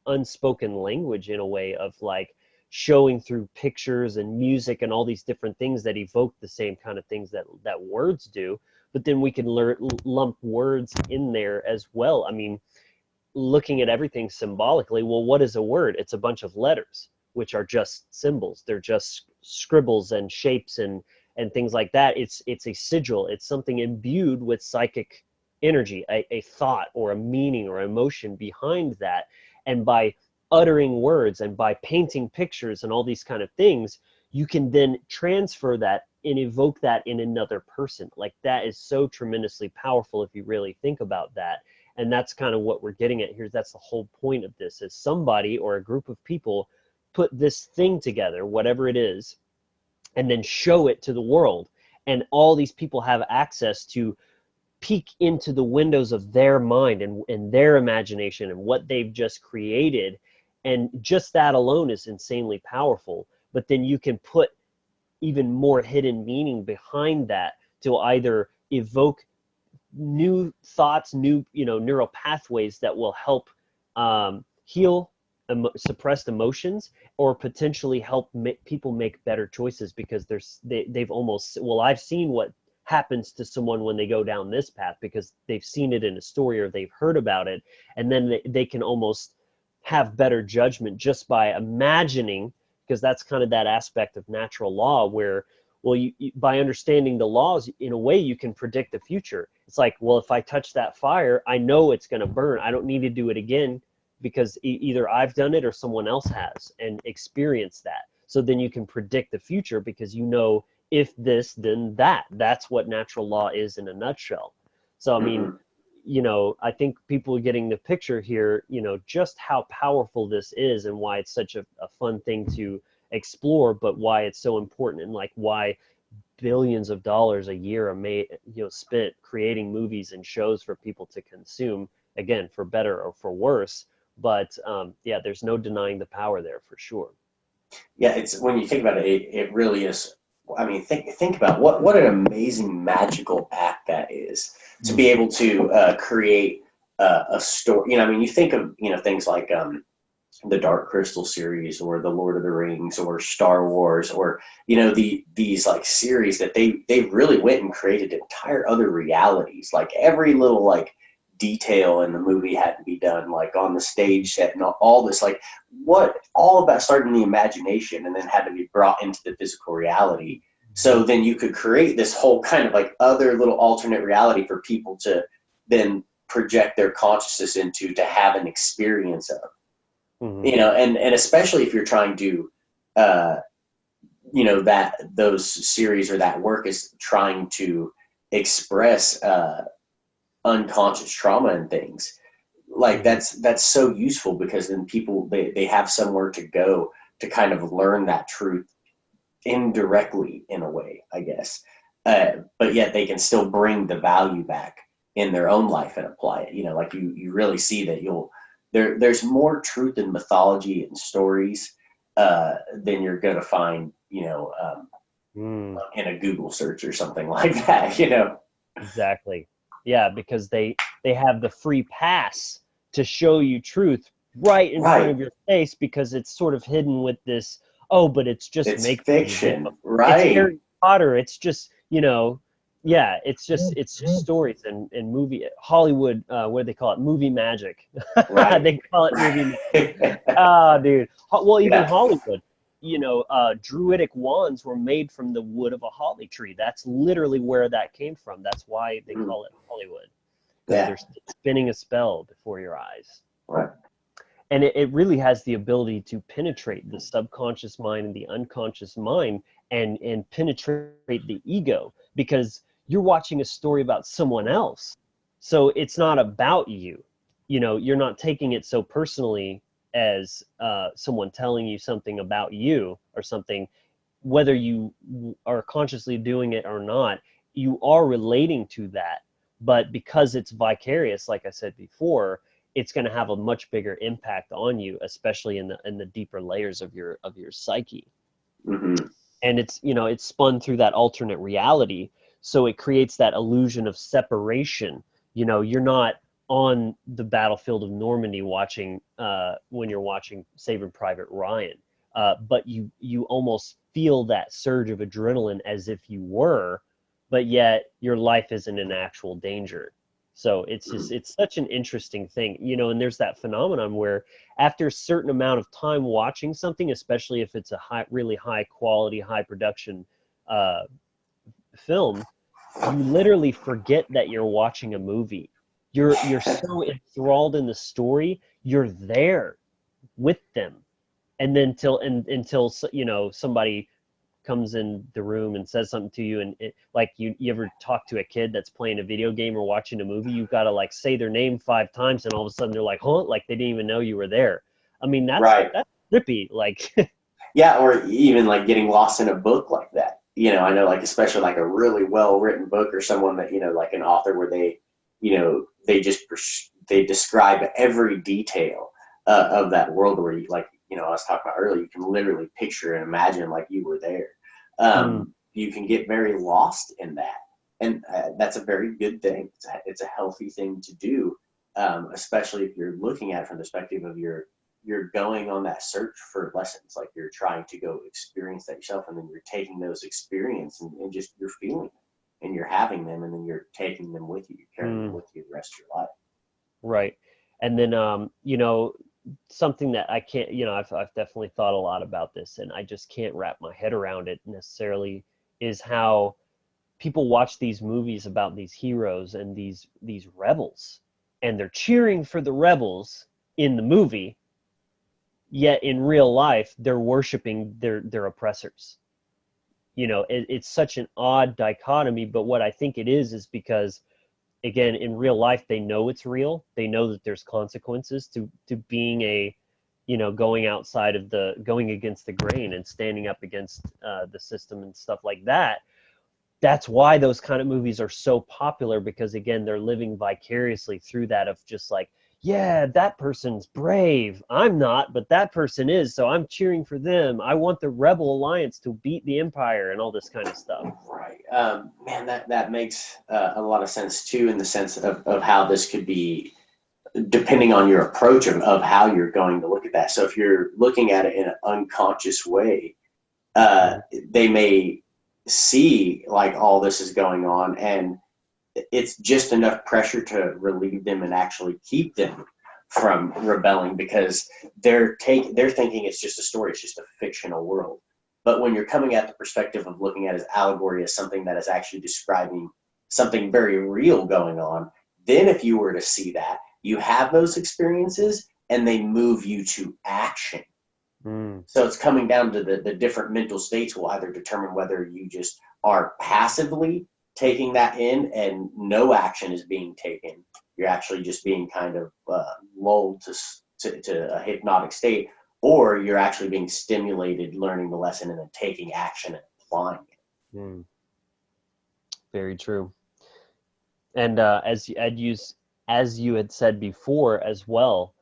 unspoken language in a way, of like showing through pictures and music and all these different things that evoke the same kind of things that words do. But then we can lump words in there as well. I mean, looking at everything symbolically, well, what is a word? It's a bunch of letters, which are just symbols. They're just scribbles and shapes and things like that. It's a sigil. It's something imbued with psychic energy, a thought or a meaning or emotion behind that. And by uttering words and by painting pictures and all these kind of things, you can then transfer that and evoke that in another person. Like, that is so tremendously powerful if you really think about that. And that's kind of what we're getting at here. That's the whole point of this, is somebody or a group of people put this thing together, whatever it is, and then show it to the world. And all these people have access to peek into the windows of their mind and their imagination and what they've just created. And just that alone is insanely powerful. But then you can put even more hidden meaning behind that to either evoke new thoughts, new, neural pathways that will help heal suppressed emotions, or potentially help people make better choices, because they've almost, well, I've seen what happens to someone when they go down this path, because they've seen it in a story or they've heard about it, and then they can almost have better judgment just by imagining, because that's kind of that aspect of natural law where, well, by understanding the laws, in a way, you can predict the future. It's like, well, if I touch that fire, I know it's going to burn. I don't need to do it again, because either I've done it or someone else has and experienced that. So then you can predict the future, because if this, then that. That's what natural law is in a nutshell. So, I mean, I think people are getting the picture here, just how powerful this is and why it's such a fun thing to explore, but why it's so important, and like why billions of dollars a year are spent creating movies and shows for people to consume, again, for better or for worse. But there's no denying the power there, for sure. Yeah, it's, when you think about it, it really is. I mean, think about what an amazing magical act that is, to be able to create a story. I mean, you think of things like the Dark Crystal series, or the Lord of the Rings, or Star Wars, or these like series that they really went and created entire other realities. Like every little like detail in the movie had to be done like on the stage set, and all this, like all of that started in the imagination and then had to be brought into the physical reality. So then you could create this whole kind of like other little alternate reality for people to then project their consciousness into, to have an experience of. And especially if you're trying to that those series or that work is trying to express unconscious trauma and things, like that's so useful, because then people, they have somewhere to go to kind of learn that truth indirectly, in a way, I guess, but yet they can still bring the value back in their own life and apply it. Like you really see that there's more truth in mythology and stories than you're going to find in a Google search or something like that. Exactly. Yeah, because they have the free pass to show you truth right in front of your face, because it's sort of hidden with this, but it's just it's fiction, right? It's Harry Potter. It's just, it's just stories and movie Hollywood. What do they call it? Movie magic. Right. They call it movie magic. Dude. Well, even Hollywood. Druidic wands were made from the wood of a holly tree. That's literally where that came from. That's why they call it Hollywood. Because they're spinning a spell before your eyes. Right. And it really has the ability to penetrate the subconscious mind and the unconscious mind, and penetrate the ego, because you're watching a story about someone else. So it's not about you. You're not taking it so personally as someone telling you something about you or something. Whether you are consciously doing it or not, you are relating to that. But because it's vicarious, like I said before, it's going to have a much bigger impact on you, especially in the deeper layers of your psyche. And it's spun through that alternate reality, so it creates that illusion of separation. You're not on the battlefield of Normandy watching when you're watching Saving Private Ryan, but you almost feel that surge of adrenaline as if you were, but yet your life isn't in actual danger. So it's such an interesting thing, and there's that phenomenon where after a certain amount of time watching something, especially if it's a really high quality, high production film, you literally forget that you're watching a movie. You're so enthralled in the story, you're there with them. And then until somebody comes in the room and says something to you, and like you ever talk to a kid that's playing a video game or watching a movie, you've got to like say their name 5 times, and all of a sudden they're like, huh, like they didn't even know you were there. I mean, that's trippy, like. Yeah, or even like getting lost in a book like that. I know, like, especially like a really well written book, or someone that like an author where they they describe every detail of that world, where you, like, I was talking about earlier, you can literally picture and imagine like you were there. You can get very lost in that. And that's a very good thing. It's a healthy thing to do, especially if you're looking at it from the perspective of you're going on that search for lessons, like you're trying to go experience that yourself, and then you're taking those experiences and just you're feeling them, and you're having them, and then you're taking them with you, you're carrying them with you the rest of your life. Right. And then, you know, something that I can't, you know, I've definitely thought a lot about this, and I just can't wrap my head around it necessarily, is how people watch these movies about these heroes and these rebels, and they're cheering for the rebels in the movie, yet in real life they're worshiping their oppressors. You know, it's such an odd dichotomy, but what I think it is because, again, in real life they know it's real, they know that there's consequences to being a, you know, going against the grain and standing up against the system and stuff like that. That's why those kind of movies are so popular, because again, they're living vicariously through that, of just like, yeah, that person's brave, I'm not, but that person is, so I'm cheering for them, I want the rebel alliance to beat the empire, and all this kind of stuff. Right. Man, that makes a lot of sense too, in the sense of how this could be, depending on your approach of how you're going to look at that. So if you're looking at it in an unconscious way, they may see like all this is going on, and it's just enough pressure to relieve them and actually keep them from rebelling, because they're thinking it's just a story, it's just a fictional world. But when you're coming at the perspective of looking at it as allegory, as something that is actually describing something very real going on, then if you were to see that, you have those experiences and they move you to action. So it's coming down to the different mental states will either determine whether you just are passively taking that in and no action is being taken. You're actually just being kind of lulled to a hypnotic state, or you're actually being stimulated, learning the lesson, and then taking action and applying it. Very true. And as you had said before as well,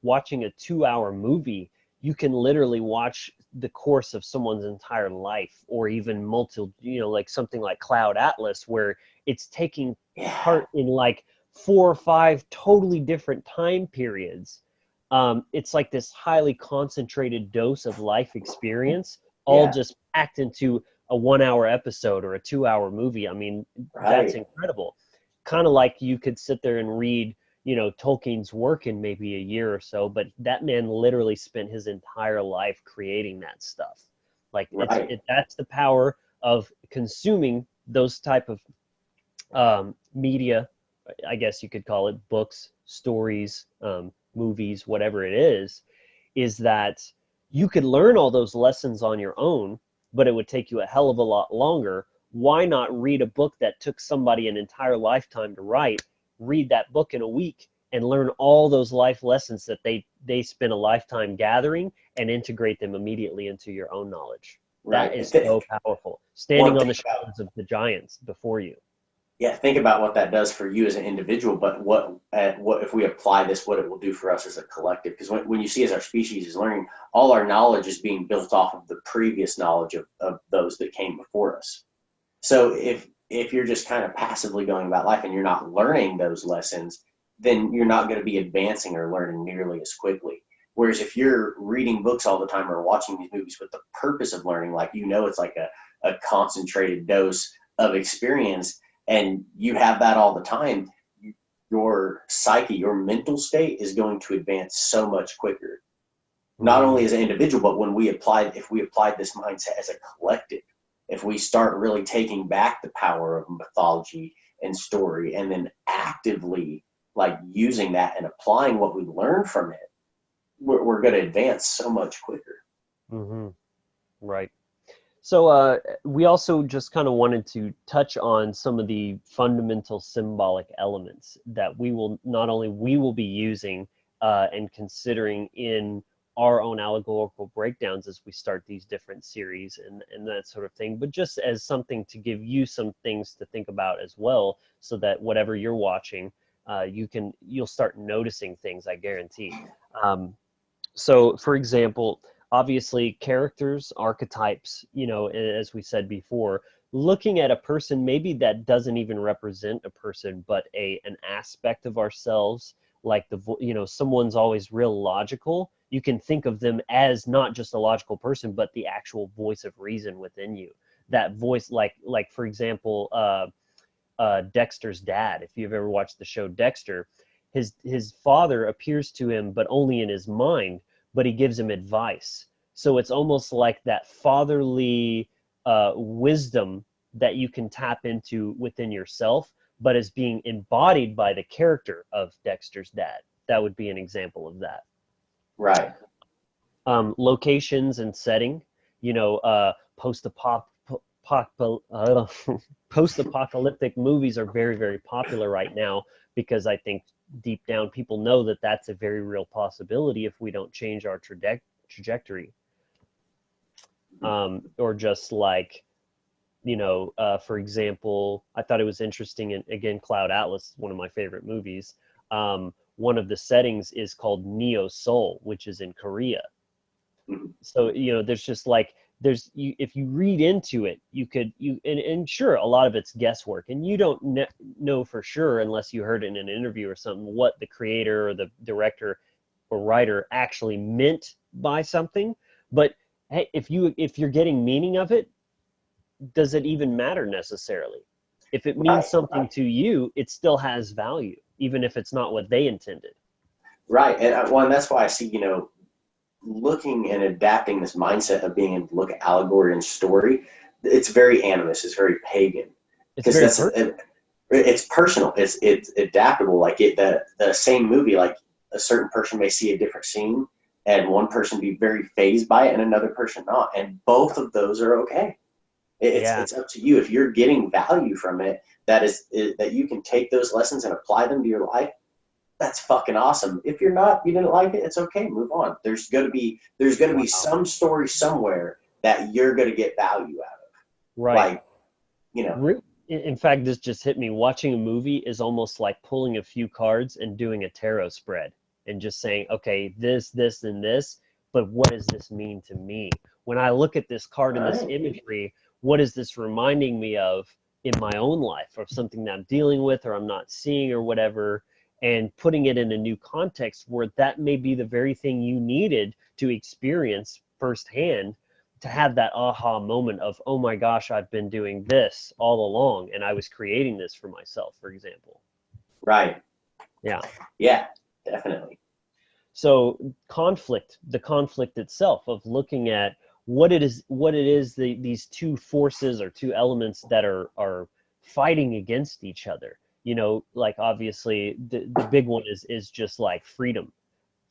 watching a 2-hour movie, you can literally watch the course of someone's entire life, or even multiple, you know, like something like Cloud Atlas, where it's taking part in like 4 or 5 totally different time periods. It's like this highly concentrated dose of life experience, all just packed into a 1-hour episode or a 2-hour movie. I mean, that's incredible. Kind of like you could sit there and read, you know, Tolkien's work in maybe a year or so, but that man literally spent his entire life creating that stuff. Like that's the power of consuming those type of media, I guess you could call it, books, stories, movies, whatever it is that you could learn all those lessons on your own, but it would take you a hell of a lot longer. Why not read a book that took somebody an entire lifetime to write, read that book in a week and learn all those life lessons that they spent a lifetime gathering, and integrate them immediately into your own knowledge? That is so powerful. Standing on the shoulders of the giants before you. Yeah, think about what that does for you as an individual, but what if we apply this, what it will do for us as a collective? Because when you see as our species is learning, all our knowledge is being built off of the previous knowledge of those that came before us. So if you're just kind of passively going about life and you're not learning those lessons, then you're not going to be advancing or learning nearly as quickly. Whereas if you're reading books all the time or watching these movies with the purpose of learning, like, you know, it's like a concentrated dose of experience, and you have that all the time, your psyche, your mental state is going to advance so much quicker. Not only as an individual, but if we applied this mindset as a collective, if we start really taking back the power of mythology and story, and then actively like using that and applying what we learn from it, we're going to advance so much quicker. Right. So we also just kind of wanted to touch on some of the fundamental symbolic elements that we will be using and considering in our own allegorical breakdowns as we start these different series and that sort of thing, but just as something to give you some things to think about as well, so that whatever you're watching, you'll start noticing things, I guarantee. So for example, obviously characters, archetypes, you know, as we said before, looking at a person maybe that doesn't even represent a person, but an aspect of ourselves, like someone's always real logical. You can think of them as not just a logical person, but the actual voice of reason within you. That voice, like for example, Dexter's dad. If you've ever watched the show Dexter, his father appears to him, but only in his mind, but he gives him advice. So it's almost like that fatherly wisdom that you can tap into within yourself, but is being embodied by the character of Dexter's dad. That would be an example of that. Right. Locations and setting, post-apocalyptic movies are very, very popular right now, because I think deep down people know that that's a very real possibility if we don't change our trajectory. Or just like, for example, I thought it was interesting, and again, Cloud Atlas, one of my favorite movies. One of the settings is called Neo Seoul, which is in Korea. So, there's just like, if you read into it, and sure, a lot of it's guesswork, and you don't know for sure unless you heard it in an interview or something what the creator or the director or writer actually meant by something. But hey, if you're getting meaning of it, does it even matter necessarily? If it means something to you, it still has value, even if it's not what they intended. Right, and that's why I see, looking and adapting this mindset of being able to look at allegory and story. It's very animist. It's very pagan. It's very personal. It's personal. It's adaptable. Like the same movie, like a certain person may see a different scene, and one person be very fazed by it, and another person not. And both of those are okay. It's up to you. If you're getting value from it, that you can take those lessons and apply them to your life. That's fucking awesome. If you're not, you didn't like it, it's okay. Move on. There's gonna be some story somewhere that you're gonna get value out of. Right. Like, in fact, this just hit me. Watching a movie is almost like pulling a few cards and doing a tarot spread and just saying, okay, this, and this, but what does this mean to me? When I look at this card and this imagery, what is this reminding me of in my own life, or something that I'm dealing with or I'm not seeing or whatever? And putting it in a new context where that may be the very thing you needed to experience firsthand, to have that aha moment of, oh my gosh, I've been doing this all along, and I was creating this for myself, for example. Right. Yeah. Yeah, definitely. So the conflict itself of looking at what it is, these two forces or two elements that are fighting against each other. Like obviously the big one is just like freedom,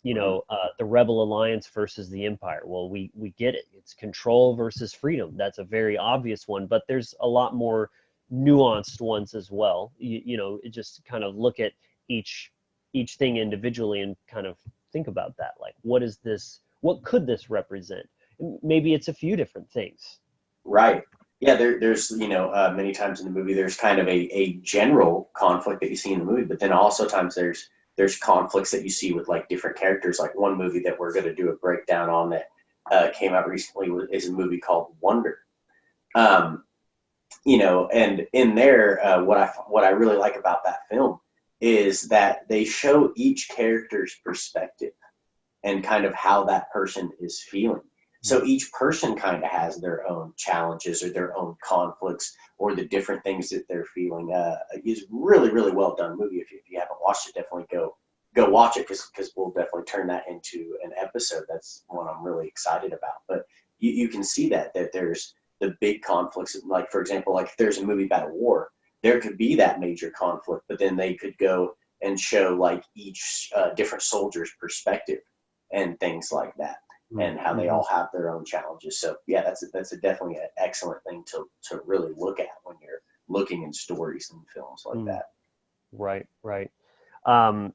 the Rebel Alliance versus the Empire. Well, we get it. It's control versus freedom. That's a very obvious one, but there's a lot more nuanced ones as well. It just kind of look at each thing individually and kind of think about that. Like, what could this represent? Maybe it's a few different things. Right. Yeah, there's many times in the movie there's kind of a general conflict that you see in the movie, but then also times there's conflicts that you see with like different characters. Like one movie that we're going to do a breakdown on that came out recently is a movie called Wonder. And in there, what I really like about that film is that they show each character's perspective and kind of how that person is feeling. So each person kind of has their own challenges or their own conflicts or the different things that they're feeling. It's really, really well done movie. If you haven't watched it, definitely go watch it, because we'll definitely turn that into an episode. That's one I'm really excited about. But you can see that there's the big conflicts. Like, for example, like if there's a movie about a war, there could be that major conflict, but then they could go and show like each different soldier's perspective and things like that. And how they all have their own challenges. So yeah, that's definitely an excellent thing to really look at when you're looking in stories and films like that. Right. And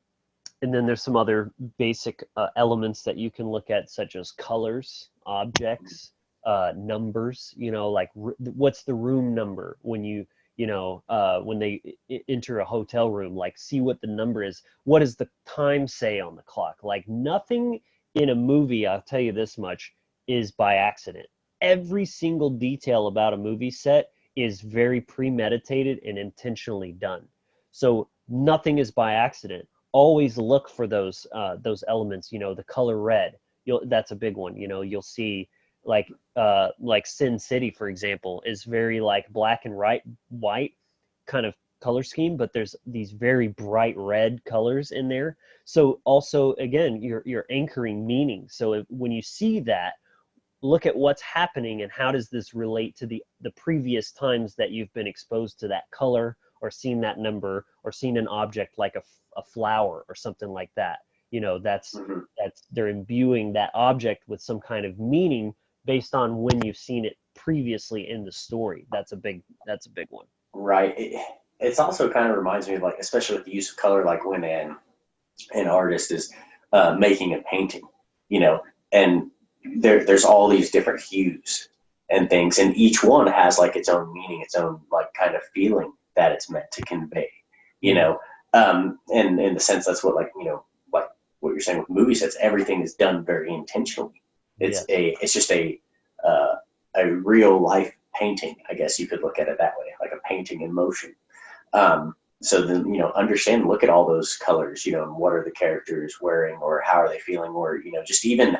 then there's some other basic elements that you can look at, such as colors, objects, numbers. Like what's the room number when when they enter a hotel room? Like, see what the number is. What does the time say on the clock? Like, nothing in a movie, I'll tell you this much, is by accident. Every single detail about a movie set is very premeditated and intentionally done. So nothing is by accident. Always look for those elements. You know, the color red. That's a big one. You know, you'll see like Sin City, for example, is very like black and white kind of color scheme, but there's these very bright red colors in there. So also, again, you're anchoring meaning. So when you see that, look at what's happening and how does this relate to the previous times that you've been exposed to that color or seen that number or seen an object like a flower or something like that. You know, that's they're imbuing that object with some kind of meaning based on when you've seen it previously in the story. That's a big one. Right. It's also kind of reminds me of, like, especially with the use of color, like when an artist is making a painting, you know, and there's all these different hues and things, and each one has like its own meaning, its own like kind of feeling that it's meant to convey, you know. And in the sense, that's what, like, you know, like what you're saying with movie sets, everything is done very intentionally. It's just a real life painting, I guess you could look at it that way, like a painting in motion. So then, you know, understand, look at all those colors, you know, and what are the characters wearing, or how are they feeling, or, you know, just even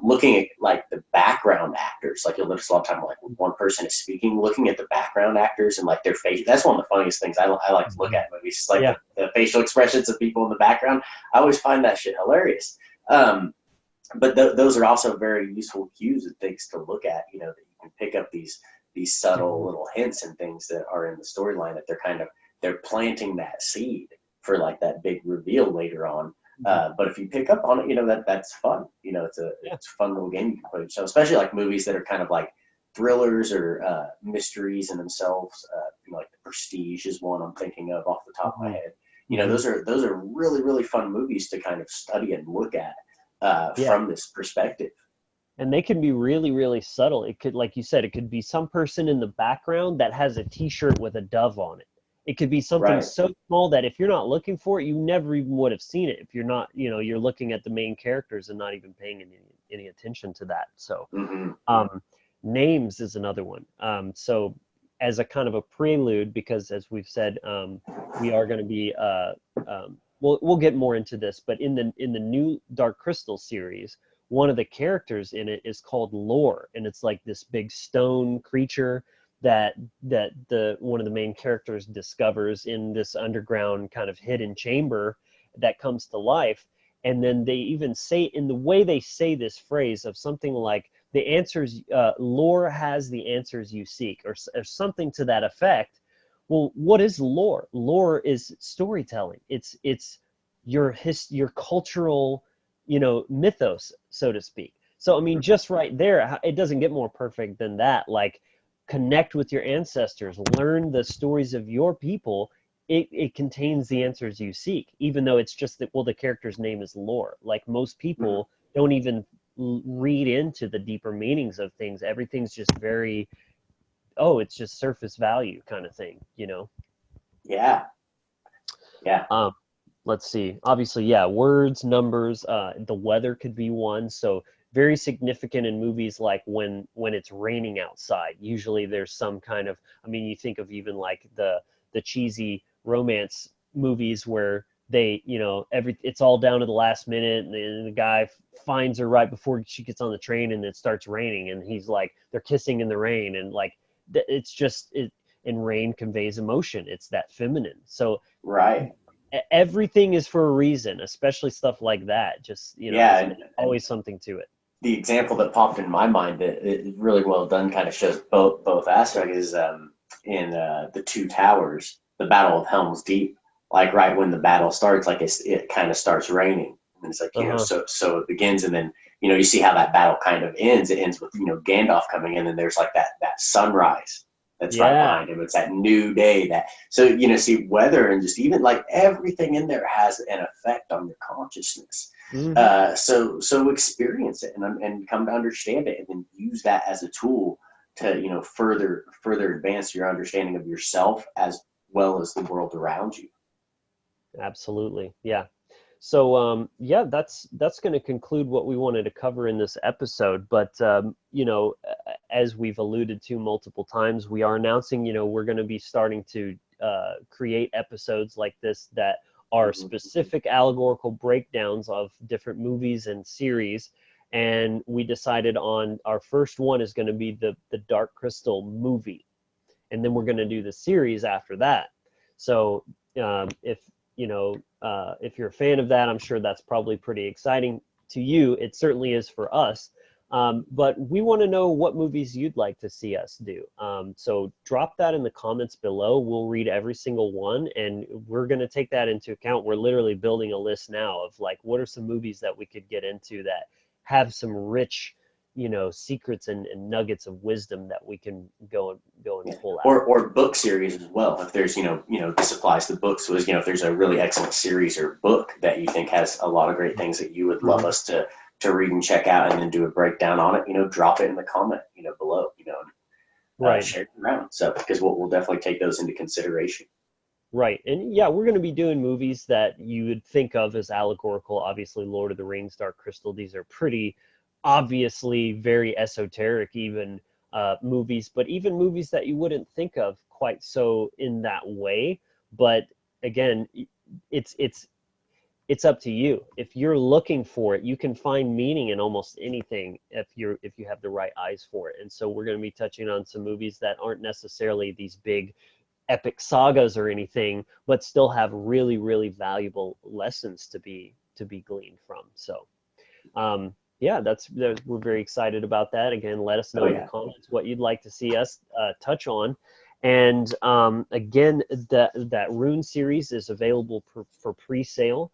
looking at like the background actors. Like, you'll notice a lot of time, like when one person is speaking, looking at the background actors and like their face. That's one of the funniest things I like to look at in movies. It's like the facial expressions of people in the background. I always find that shit hilarious. But those are also very useful cues and things to look at, you know, that you can pick up these subtle little hints and things that are in the storyline, that they're planting that seed for like that big reveal later on. But if you pick up on it, you know, that's fun. You know, it's a fun little game you can play. So especially like movies that are kind of like thrillers or mysteries in themselves. You know, like The Prestige is one I'm thinking of off the top of my head. You know, those are really, really fun movies to kind of study and look at from this perspective. And they can be really, really subtle. It could, like you said, it could be some person in the background that has a t-shirt with a dove on it. It could be something so small that if you're not looking for it, you never even would have seen it if you're not, you know, you're looking at the main characters and not even paying any attention to that. So names is another one. So as a kind of a prelude, because as we've said, we are going to be, we'll get more into this, but in the new Dark Crystal series, one of the characters in it is called Lore, and it's like this big stone creature that the one of the main characters discovers in this underground kind of hidden chamber that comes to life. And then they even say, in the way they say this phrase of something like the answers, lore has the answers you seek, or something to that effect. Well, what is lore? Lore is storytelling. It's your cultural, you know, mythos, so to speak. So I mean, just right there, it doesn't get more perfect than that. Like, connect with your ancestors, learn the stories of your people. It contains the answers you seek, even though it's just that, well, the character's name is Lore. Like, most people don't even read into the deeper meanings of things. Everything's just very, it's just surface value kind of thing, you know? Yeah. Let's see. Obviously, words, numbers, the weather could be one. So very significant in movies like when it's raining outside. Usually there's some kind of, I mean, you think of even like the cheesy romance movies where they, you know, it's all down to the last minute, and the guy finds her right before she gets on the train, and it starts raining, and he's like, they're kissing in the rain, and like it's just it. And rain conveys emotion. It's that feminine. So everything is for a reason, especially stuff like that. Just, you know, there's always something to it. The example that popped in my mind that is really well done, kind of shows both aspects, is in the Two Towers, the Battle of Helm's Deep. Like, right when the battle starts, like it kind of starts raining, and it's like, you know, so it begins, and then, you know, you see how that battle kind of ends. It ends with, you know, Gandalf coming in, and there's like that sunrise that's right behind him. It's that new day. So, you know, see, weather and just even like everything in there has an effect on your consciousness. So experience it and come to understand it, and then use that as a tool to, you know, further advance your understanding of yourself as well as the world around you. Absolutely. Yeah. So, that's going to conclude what we wanted to cover in this episode. But, you know, as we've alluded to multiple times, we are announcing, we're going to be starting to create episodes like this that are specific allegorical breakdowns of different movies and series. And we decided on our first one is going to be the Dark Crystal movie. And then we're going to do the series after that. So if you're a fan of that, I'm sure that's probably pretty exciting to you. It certainly is for us. But we want to know what movies you'd like to see us do. So drop that in the comments below. We'll read every single one, and we're going to take that into account. We're literally building a list now of like, what are some movies that we could get into that have some rich, secrets and nuggets of wisdom that we can go and pull out. Or book series as well. If there's, this applies to books. So, if there's a really excellent series or book that you think has a lot of great things that you would love us to read and check out and then do a breakdown on it, drop it in the comment, below, right. Share it around. So, because we'll definitely take those into consideration. Right. And yeah, we're going to be doing movies that you would think of as allegorical. Obviously, Lord of the Rings, Dark Crystal, these are pretty obviously very esoteric even movies, but even movies that you wouldn't think of quite so in that way. But again, it's up to you. If you're looking for it, you can find meaning in almost anything if you have the right eyes for it. And so we're going to be touching on some movies that aren't necessarily these big epic sagas or anything, but still have really, really valuable lessons to be gleaned from. So yeah, we're very excited about that. Again, let us know in the comments what you'd like to see us touch on. And again, that rune series is available for pre-sale.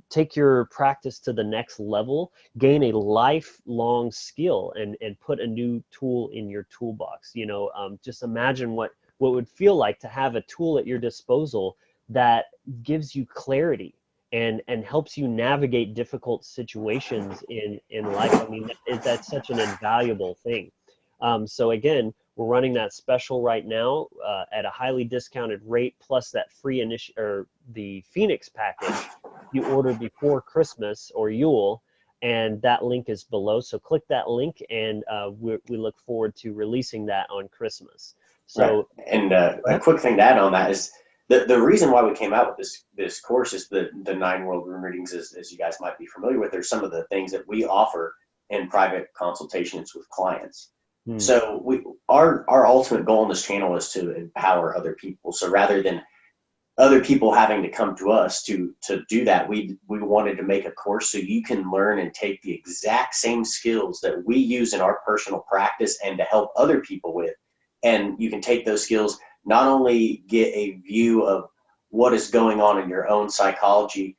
Take your practice to the next level, gain a lifelong skill, and put a new tool in your toolbox. Just imagine what would feel like to have a tool at your disposal that gives you clarity and helps you navigate difficult situations in life. I mean, that's such an invaluable thing. So again, we're running that special right now at a highly discounted rate, plus that free the Phoenix package you order before Christmas or Yule, and that link is below. So click that link, and we look forward to releasing that on Christmas. So, right. And a quick thing to add on that is the reason why we came out with this course is the 9 world rune readings, as you guys might be familiar with. There's some of the things that we offer in private consultations with clients. So our ultimate goal in this channel is to empower other people. So rather than other people having to come to us to do that, we wanted to make a course so you can learn and take the exact same skills that we use in our personal practice and to help other people with. And you can take those skills, not only get a view of what is going on in your own psychology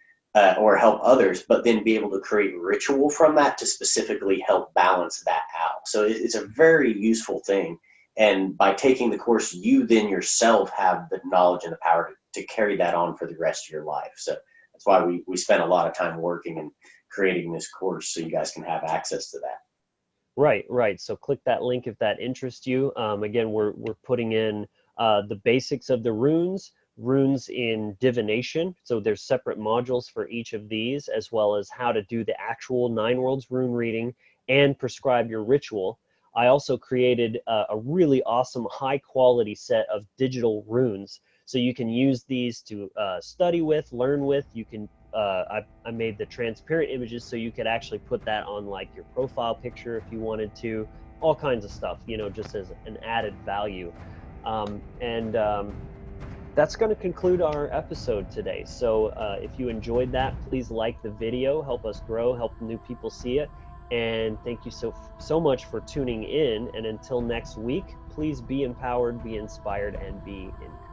or help others, but then be able to create ritual from that to specifically help balance that out. So it's a very useful thing. And by taking the course, you then yourself have the knowledge and the power to carry that on for the rest of your life. So that's why we spent a lot of time working and creating this course so you guys can have access to that. Right. So click that link if that interests you. Again, we're putting in the basics of the runes in divination. So there's separate modules for each of these, as well as how to do the actual 9 worlds rune reading and prescribe your ritual. I also created a really awesome high quality set of digital runes. So you can use these to study with, learn with. You can I made the transparent images so you could actually put that on like your profile picture if you wanted to, all kinds of stuff, just as an added value. That's going to conclude our episode today. So if you enjoyed that, please like the video, help us grow, help new people see it. And thank you so much for tuning in. And until next week, please be empowered, be inspired, and be encouraged.